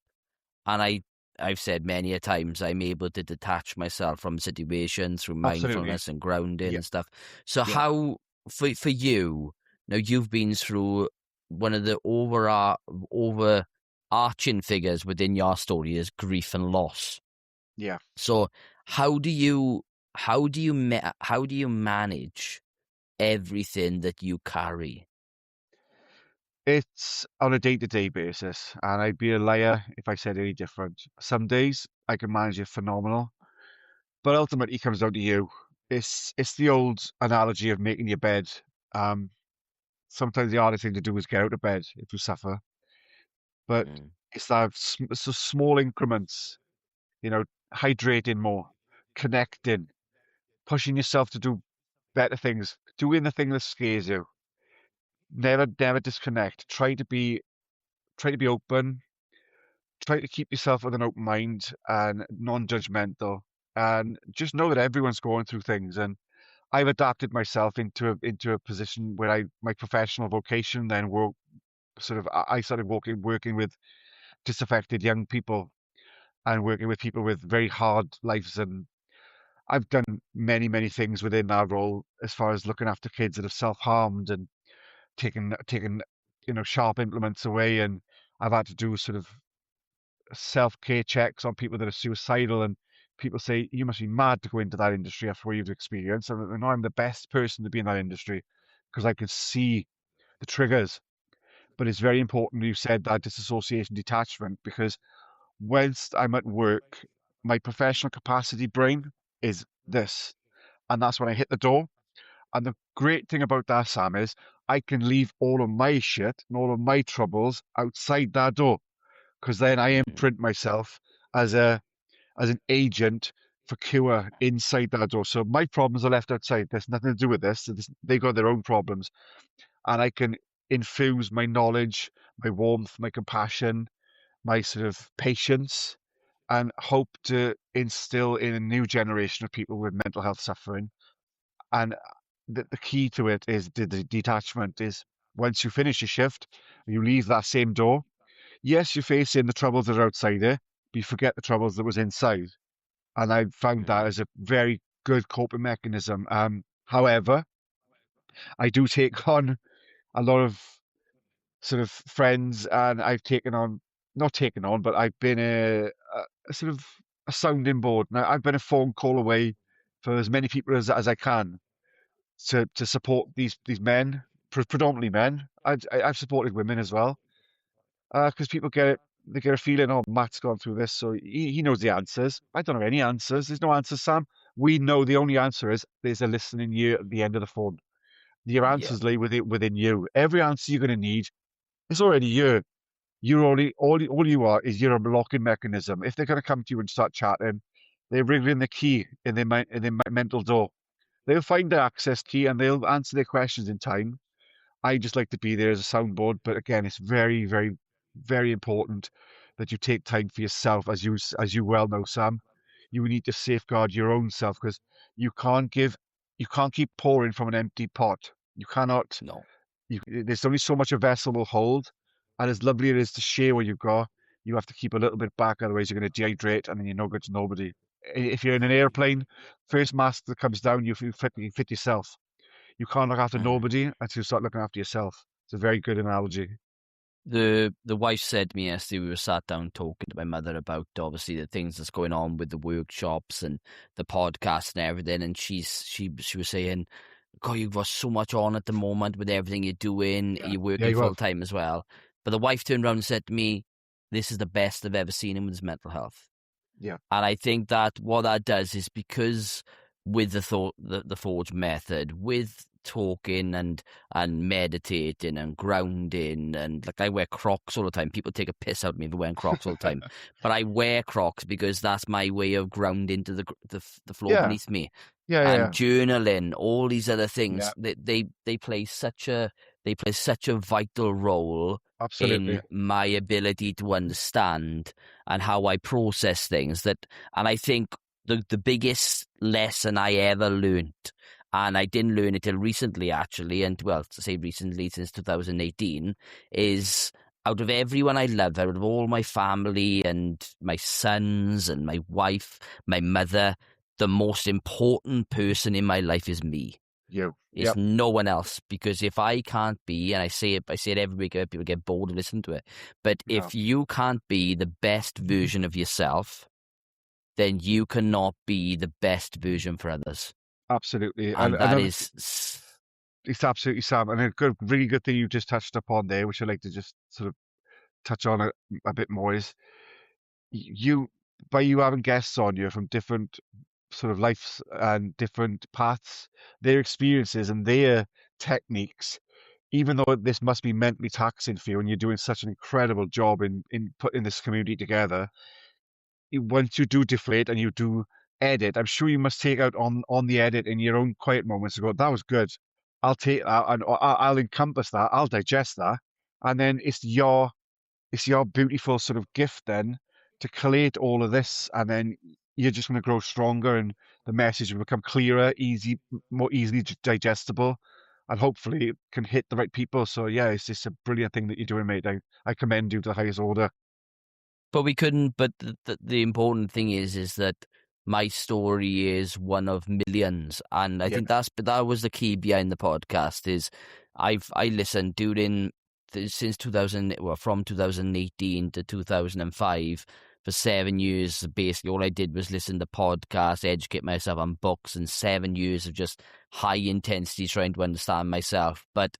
And I've said many a times I'm able to detach myself from situations through absolutely. mindfulness and grounding Yeah, and stuff. So yeah, how for you now, you've been through one of the overarching figures within your story is grief and loss. yeah. So how do you how do you manage everything that you carry? It's on a day-to-day basis, and I'd be a liar if I said any different. Some days I can manage it phenomenal, but ultimately it comes down to you. It's the old analogy of making your bed. Um, Sometimes the hardest thing to do is get out of bed if you suffer, but Mm. it's the small increments, you know, hydrating more, connecting, pushing yourself to do better things, doing the thing that scares you. Never disconnect. Try to be open. Try to keep yourself with an open mind and non-judgmental. And just know that everyone's going through things. And I've adapted myself into a position where my professional vocation then will sort of I started working with disaffected young people and working with people with very hard lives. And I've done many, many things within that role as far as looking after kids that have self-harmed and taken sharp implements away. And I've had to do sort of self-care checks on people that are suicidal, and people say you must be mad to go into that industry after what you've experienced. And I know I'm the best person to be in that industry because I can see the triggers. But it's very important you said that disassociation detachment, because whilst I'm at work, my professional capacity brain is this. And that's when I hit the door. And the great thing about that, Sam, is I can leave all of my shit and all of my troubles outside that door, because then I Mm. imprint myself as a as an agent for cure inside that door. So my problems are left outside. There's nothing to do with this. They got their own problems, and I can infuse my knowledge, my warmth, my compassion, my sort of patience, and hope to instill in a new generation of people with mental health suffering. And the key to it is the detachment is once you finish your shift, you leave that same door. Yes, you're facing the troubles that are outside there, but you forget the troubles that was inside. And I found that Mm. as a very good coping mechanism. However, I do take on a lot of sort of friends, and I've taken on, not taken on, but I've been a sort of a sounding board. Now, I've been a phone call away for as many people as I can to support these men, predominantly men. I've supported women as well, because people they get a feeling, oh, Matt's gone through this, so he knows the answers. I don't have any answers. There's no answers, Sam. We know the only answer is there's a listening ear at the end of the phone. Your Yeah. answers lay within you. Every answer you're going to need is already you. You're only all you are is you're a blocking mechanism. If they're going to come to you and start chatting, they're wriggling the key in their mental door. They'll find the access key and they'll answer their questions in time. I just like to be there as a soundboard, but again, it's very, very, very important that you take time for yourself, as you well know, Sam. You need to safeguard your own self because you can't give, you can't keep pouring from an empty pot. You cannot. No. There's only so much a vessel will hold, and as lovely it is to share what you've got, you have to keep a little bit back, otherwise you're going to dehydrate, and then you're no good to nobody. If you're in an airplane, first mask that comes down, you fit yourself. You can't look after Mm. nobody until you start looking after yourself. It's a very good analogy. The wife said to me yesterday, we were sat down talking to my mother about obviously the things that's going on with the workshops and the podcast and everything, and she was saying, God, you've got so much on at the moment with everything you're doing. Yeah. You're Yeah, working you full have. time as well. But the wife turned around and said to me, this is the best I've ever seen him with his mental health. Yeah. And I think that what that does is because with the Forge method, with talking and meditating and grounding, and like I wear Crocs all the time. People take a piss out of me for wearing Crocs all the time, but I wear Crocs because that's my way of grounding to the floor Yeah. beneath me. Yeah. And Yeah. journaling, all these other Yeah. things, they play such a vital role Absolutely. in my ability to understand and how I process things. And I think the biggest lesson I ever learned, and I didn't learn it till recently actually, and well, to say recently, since 2018, is out of everyone I love, out of all my family and my sons and my wife, my mother, the most important person in my life is me. You. It's Yep. no one else, because if I can't be, and I say it every week, people get bored of listening to it, but Yeah. if you can't be the best version of yourself, then you cannot be the best version for others. Absolutely. And And that another, is, it's absolutely Sam. And a good, really good thing you just touched upon there, which I'd like to just sort of touch on a bit more, is you by you having guests on you from different sort of lives and different paths, their experiences and their techniques, even though this must be mentally taxing for you and you're doing such an incredible job in putting this community together, once you do deflate and you do edit, I'm sure you must take out on the edit in your own quiet moments to go, that was good. I'll take that and I'll encompass that, I'll digest that. And then it's your beautiful sort of gift then to collate all of this, and then you're just going to grow stronger, and the message will become clearer, more easily digestible, and hopefully it can hit the right people. So yeah, it's just a brilliant thing that you're doing, mate. I commend you to the highest order. But we couldn't. But the important thing is that my story is one of millions, and I Yeah, think that was the key behind the podcast. Is I listened since 2000, well, from 2018 to 2005. For 7 years, basically, all I did was listen to podcasts, educate myself on books, and 7 years of just high intensity trying to understand myself. But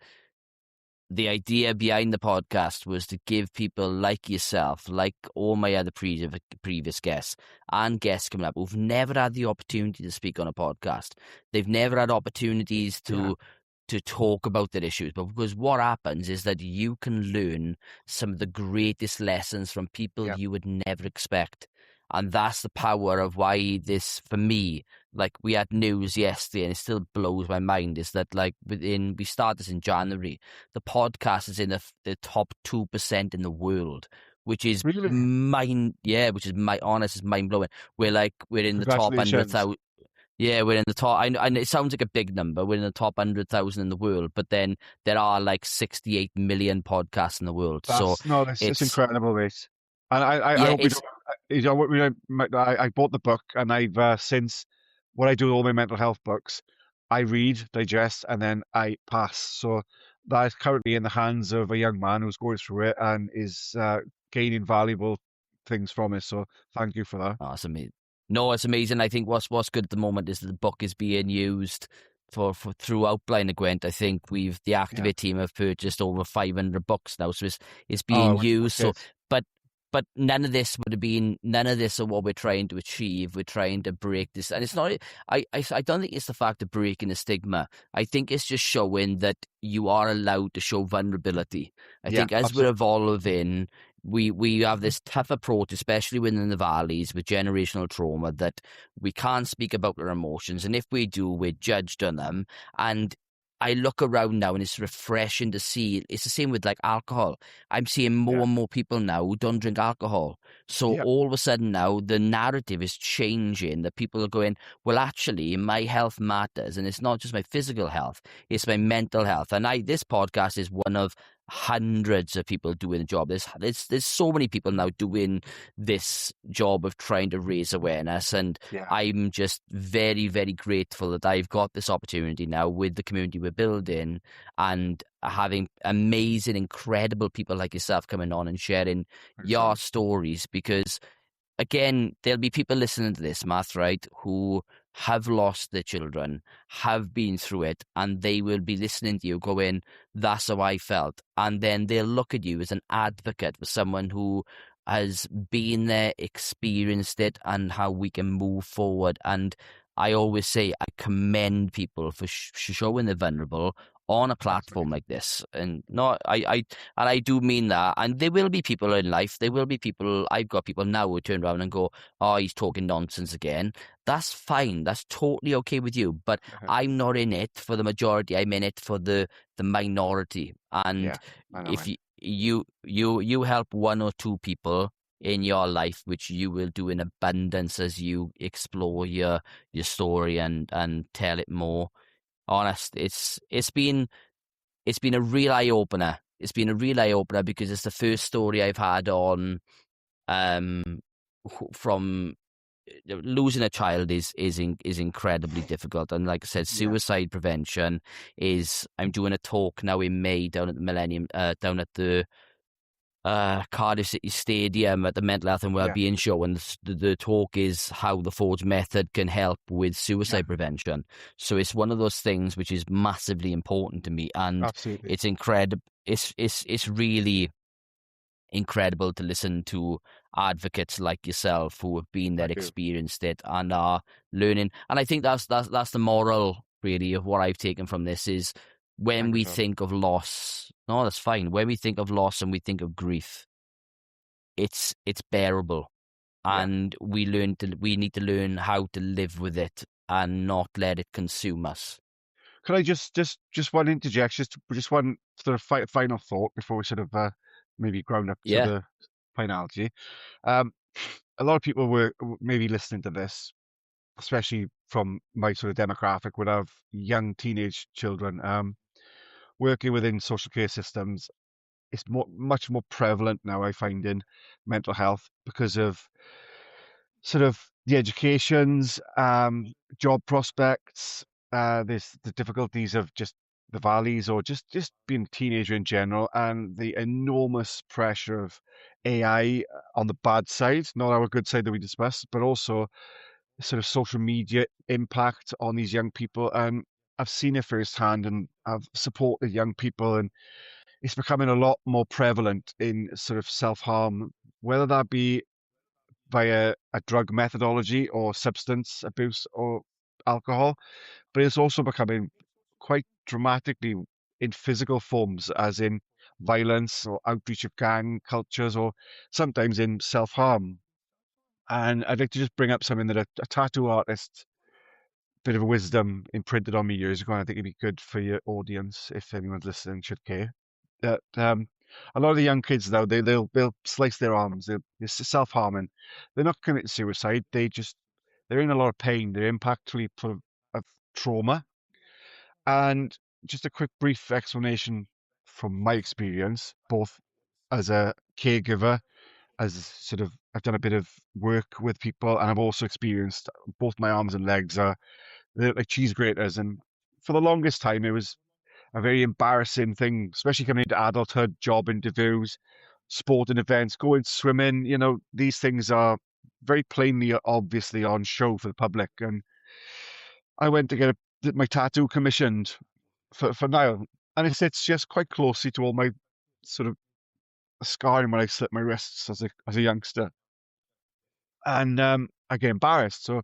the idea behind the podcast was to give people like yourself, like all my other previous guests and guests coming up who've never had the opportunity to speak on a podcast. They've never had opportunities yeah, to talk about their issues. But because what happens is that you can learn some of the greatest lessons from people yeah. you would never expect. And that's the power of why this, for me, like we had news yesterday and it still blows my mind, is that like we started this in January. The podcast is in the top 2% in the world, which is Really? which is my honest is mind blowing. We're in the top hundred Congratulations. thousand. Yeah, we're in the top. And it sounds like a big number. We're in the top 100,000 in the world, but then there are like 68 million podcasts in the world. So That's no, that's it's incredible, mate. And I yeah, hope we it's don't. You know, I bought the book, and I've since what I do with all my mental health books, I read, digest, and then I pass. So that is currently in the hands of a young man who's going through it and is gaining valuable things from it. So thank you for that. awesome. No, it's amazing. I think what's good at the moment is that the book is being used for throughout Blind and Gwent. I think the Yeah. Activate team have purchased over 500 books now, so it's being Oh, used. So, wicked. but none of this of what we're trying to achieve. We're trying to break this, and it's not. I don't think it's the fact of breaking the stigma. I think it's just showing that you are allowed to show vulnerability. I Yeah, think as we're absolutely. evolving, we have this tough approach, especially within the valleys with generational trauma, that we can't speak about our emotions, and if we do, we're judged on them. And I look around now, and it's refreshing to see. It's the same with like alcohol. I'm seeing more Yeah, and more people now who don't drink alcohol. So yeah, all of a sudden now the narrative is changing. That people are going, well, actually, my health matters, and it's not just my physical health; it's my mental health. And this podcast is one of hundreds of people doing the job. There's so many people now doing this job of trying to raise awareness, and yeah. I'm just very, very grateful that I've got this opportunity now with the community we're building and having amazing, incredible people like yourself coming on and sharing Thanks, your man. stories, because again, there'll be people listening to this, Matt, right, who have lost their children, have been through it, and they will be listening to you going, that's how I felt. And then they'll look at you as an advocate for someone who has been there, experienced it, and how we can move forward. And I always say I commend people for showing they're vulnerable on a Thanks, platform mate. like this. And no, and I do mean that. And there will be people in life, there will be people, I've got people now who turn around and go, oh, he's talking nonsense again. That's fine. That's totally okay with you. But I'm not in it for the majority. I'm in it for the minority. And Yeah, I know, if mate. you help one or two people in your life, which you will do in abundance as you explore your story and tell it more. Honest, it's been a real eye opener. It's been a real eye opener because it's the first story I've had on um from losing a child is incredibly difficult. And like I said, Yeah, suicide prevention is. I'm doing a talk now in May down at the Millennium, down at the Cardiff City Stadium at the Mental Health and yeah, Wellbeing Show, and the talk is how the Forge method can help with yeah, suicide prevention. So it's one of those things which is massively important to me, and absolutely. it's incredible. It's really incredible to listen to advocates like yourself who have been there, Thank you. experienced it, and are learning. And I think that's the moral really of what I've taken from this is when Thank you, we sir. think of loss. No, that's fine. When we think of loss and we think of grief, it's bearable, Yeah. and we need to learn how to live with it and not let it consume us. Could I just one interjection, just one sort of final thought before we sort of maybe ground up to Yeah, the finality. Um, a lot of people were maybe listening to this, especially from my sort of demographic, would have young teenage children working within social care systems. it's much more prevalent now, I find, in mental health because of sort of the educations, job prospects, there's the difficulties of just the valleys or just being a teenager in general, and the enormous pressure of AI on the bad side, not our good side that we discussed, but also sort of social media impact on these young people. And I've seen it firsthand, and I've supported young people, and it's becoming a lot more prevalent in sort of self-harm, whether that be via a drug methodology or substance abuse or alcohol, but it's also becoming quite dramatically in physical forms, as in violence or outreach of gang cultures, or sometimes in self-harm. And I'd like to just bring up something that a tattoo artist, bit of a wisdom imprinted on me years ago, and I think it'd be good for your audience if anyone's listening should care. That a lot of the young kids now they'll slice their arms, they're self-harming. They're not committing suicide. They're in a lot of pain. They're impactfully full of trauma. And just a quick brief explanation from my experience, both as a caregiver, as sort of I've done a bit of work with people, and I've also experienced both my arms and legs are they're like cheese graters. And for the longest time, it was a very embarrassing thing, especially coming into adulthood, job interviews, sporting events, going swimming. These things are very plainly, obviously on show for the public. And I went to get my tattoo commissioned for Niall, and it sits just quite closely to all my sort of scarring when I slit my wrists as a youngster. And I get embarrassed, so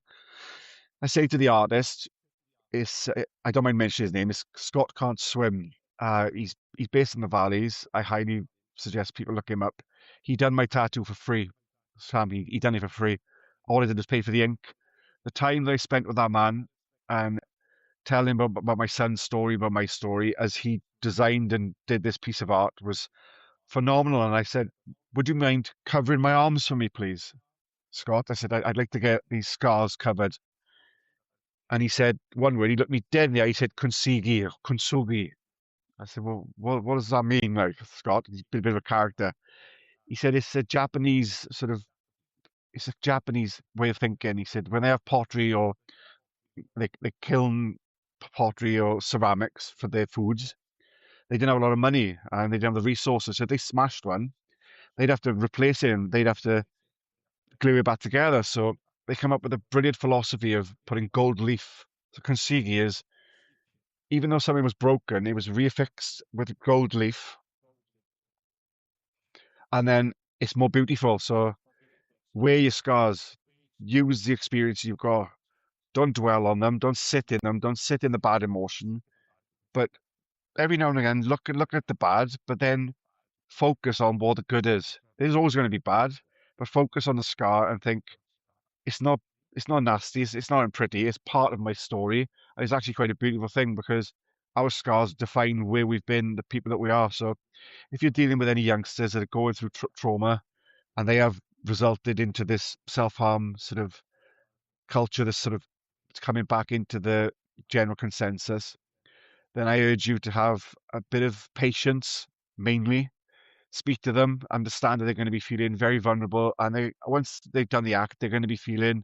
I say to the artist, I don't mind mentioning his name. It's Scott can't swim. He's based in the valleys. I highly suggest people look him up. He done my tattoo for free. Sam, he done it for free. All I did was pay for the ink. The time that I spent with that man and telling him about my son's story, about my story, as he designed and did this piece of art was phenomenal. And I said, "Would you mind covering my arms for me, please, Scott?" I said, "I'd like to get these scars covered." And he said one word. He looked me dead in the eye. He said, "Kunsigi," or "Kunsugi." I said, "Well, what does that mean, like, Scott?" He's a bit of a character. He said, it's a Japanese way of thinking. He said, when they have pottery or they kiln pottery or ceramics for their foods, they didn't have a lot of money and they didn't have the resources. So if they smashed one, they'd have to replace it and they'd have to glue it back together. So they come up with a brilliant philosophy of putting gold leaf. So Konsigi is, even though something was broken, it was reaffixed with gold leaf, and then it's more beautiful. So wear your scars, use the experience you've got. Don't dwell on them. Don't sit in them. Don't sit in the bad emotion. But every now and again, look at the bad, but then focus on what the good is. There's always going to be bad, but focus on the scar and think it's not it's not nasty, it's not pretty, it's part of my story. And it's actually quite a beautiful thing because our scars define where we've been, the people that we are. So if you're dealing with any youngsters that are going through trauma and they have resulted into this self-harm sort of culture, this sort of coming back into the general consensus, then I urge you to have a bit of patience, mainly speak to them, understand that they're going to be feeling very vulnerable, and once they've done the act, they're going to be feeling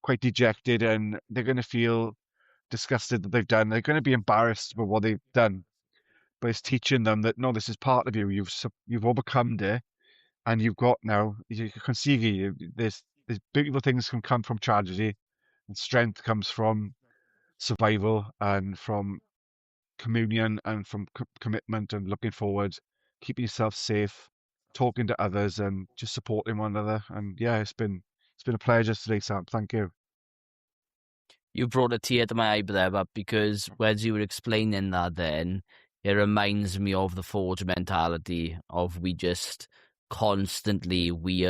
quite dejected, and they're going to feel disgusted that they've done. They're going to be embarrassed about what they've done, but it's teaching them that no, this is part of you. You've overcome it, and you've got now. You can see there's beautiful things can come from tragedy, and strength comes from survival and from communion and from commitment and looking forward, keeping yourself safe, talking to others, and just supporting one another. And yeah, it's been a pleasure today, Sam. Thank you. You brought a tear to my eye there, but because as you were explaining that then, it reminds me of the Forge mentality of we just constantly, we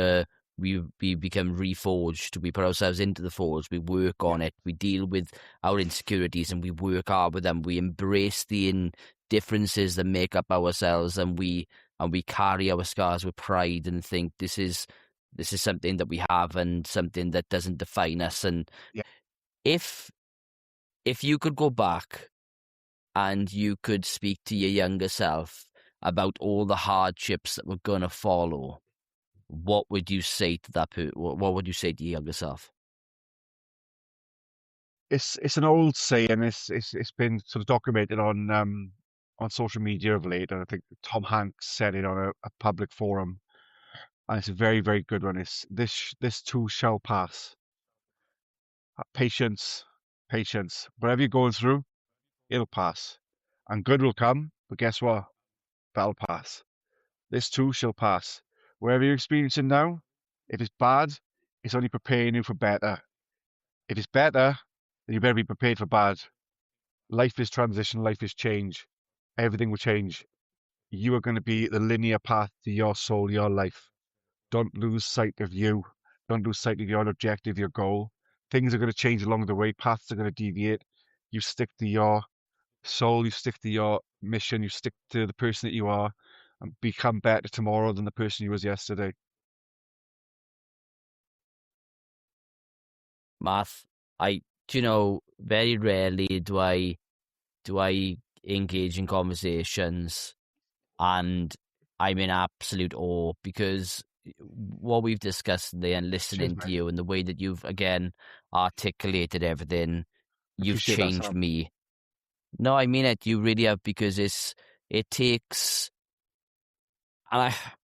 become reforged. We put ourselves into the Forge, we work Yeah, on it, we deal with our insecurities and we work hard with them. We embrace the differences that make up ourselves, and we carry our scars with pride and think this is something that we have and something that doesn't define us. And yeah, if you could go back and you could speak to your younger self about all the hardships that were going to follow, what would you say to that? What would you say to your younger self? It's an old saying. It's been sort of documented on social media of late, and I think Tom Hanks said it on a public forum, and it's a very, very good one. It's this too shall pass. Patience, patience. Whatever you're going through, it'll pass, and good will come. But guess what? That'll pass. This too shall pass. Wherever you're experiencing now, if it's bad, it's only preparing you for better. If it's better, then you better be prepared for bad. Life is transition, life is change. Everything will change. You are going to be the linear path to your soul, your life. Don't lose sight of you. Don't lose sight of your objective, your goal. Things are going to change along the way. Paths are going to deviate. You stick to your soul, you stick to your mission, you stick to the person that you are, and become better tomorrow than the person you was yesterday. Math, very rarely do I engage in conversations and I'm in absolute awe, because what we've discussed today and listening Cheers, to mate. you and the way that you've again articulated everything, you've Appreciate that, changed Sam. me. No, I mean it. You really have, because it takes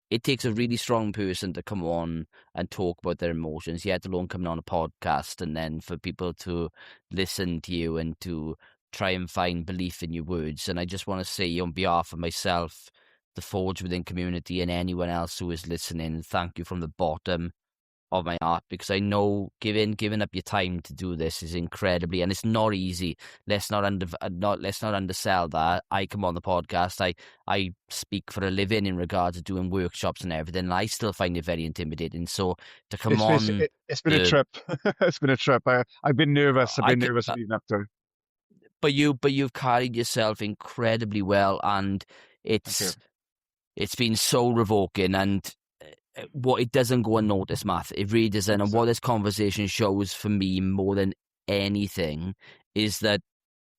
it takes a really strong person to come on and talk about their emotions, yet alone coming on a podcast, and then for people to listen to you and to try and find belief in your words. And I just want to say on behalf of myself, the Forge Within community, and anyone else who is listening, thank you from the bottom of my heart, because I know giving up your time to do this is incredibly, and it's not easy. Let's not undersell that. I come on the podcast, I speak for a living in regards to doing workshops and everything, and I still find it very intimidating. So to come on, It's been a trip. It's been a trip. I've been nervous. I've been nervous leading up to it. But you've carried yourself incredibly well, and it's been soul revoking. And what it doesn't go unnoticed, Matt, it really doesn't. And what this conversation shows for me more than anything is that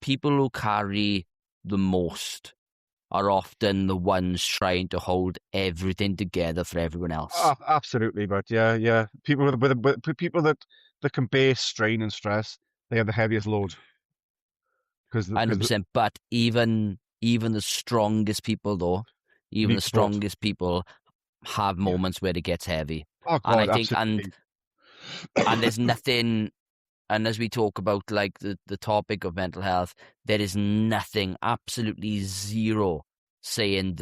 people who carry the most are often the ones trying to hold everything together for everyone else. Oh, absolutely, but yeah. People people that can bear strain and stress, they have the heaviest load. 100%. But even the strongest people, though, even the strongest people have moments where it gets heavy. Oh God, and I think, absolutely. and there's nothing. And as we talk about like the topic of mental health, there is nothing, absolutely zero, saying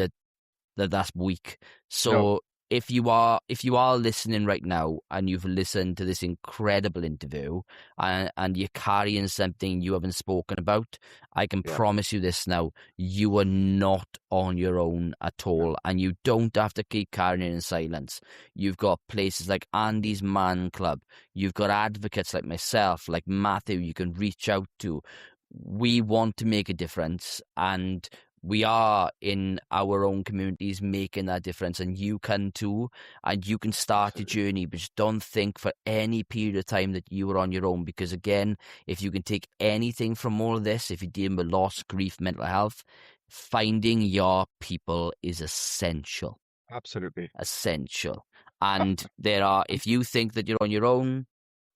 that's weak. So No. if you are listening right now and you've listened to this incredible interview and you're carrying something you haven't spoken about, I can promise you this now: you are not on your own at all, and you don't have to keep carrying it in silence. You've got places like Andy's Man Club. You've got advocates like myself, like Mathew, you can reach out to. We want to make a difference, and we are in our own communities making that difference, and you can too. And you can start a journey, but just don't think for any period of time that you are on your own, because again, if you can take anything from all of this, if you're dealing with loss, grief, mental health, finding your people is essential. Absolutely. Essential. And if you think that you're on your own,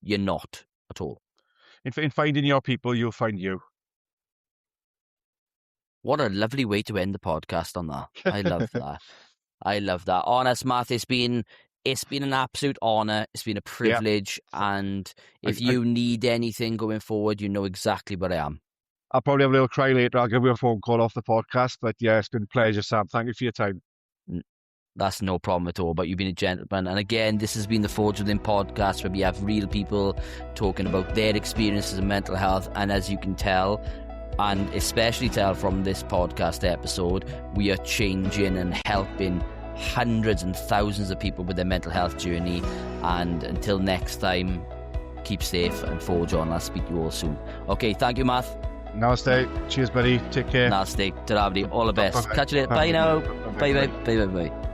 you're not at all. In finding your people, you'll find you. What a lovely way to end the podcast on that. I love that. I love that. Honest, Matt, it's been an absolute honour. It's been a privilege. Yeah. And if you need anything going forward, you know exactly where I am. I'll probably have a little cry later. I'll give you a phone call off the podcast. But yeah, it's been a pleasure, Sam. Thank you for your time. That's no problem at all, but you've been a gentleman. And again, this has been the Forge Within podcast, where we have real people talking about their experiences in mental health. And as you can tell, and especially tell from this podcast episode, we are changing and helping hundreds and thousands of people with their mental health journey. And until next time, keep safe and forge on. I'll speak to you all soon. Okay, thank you, Math. Namaste. Cheers, buddy. Take care. Namaste. Ta-ra, all the best. Catch you later. Bye now. Bye.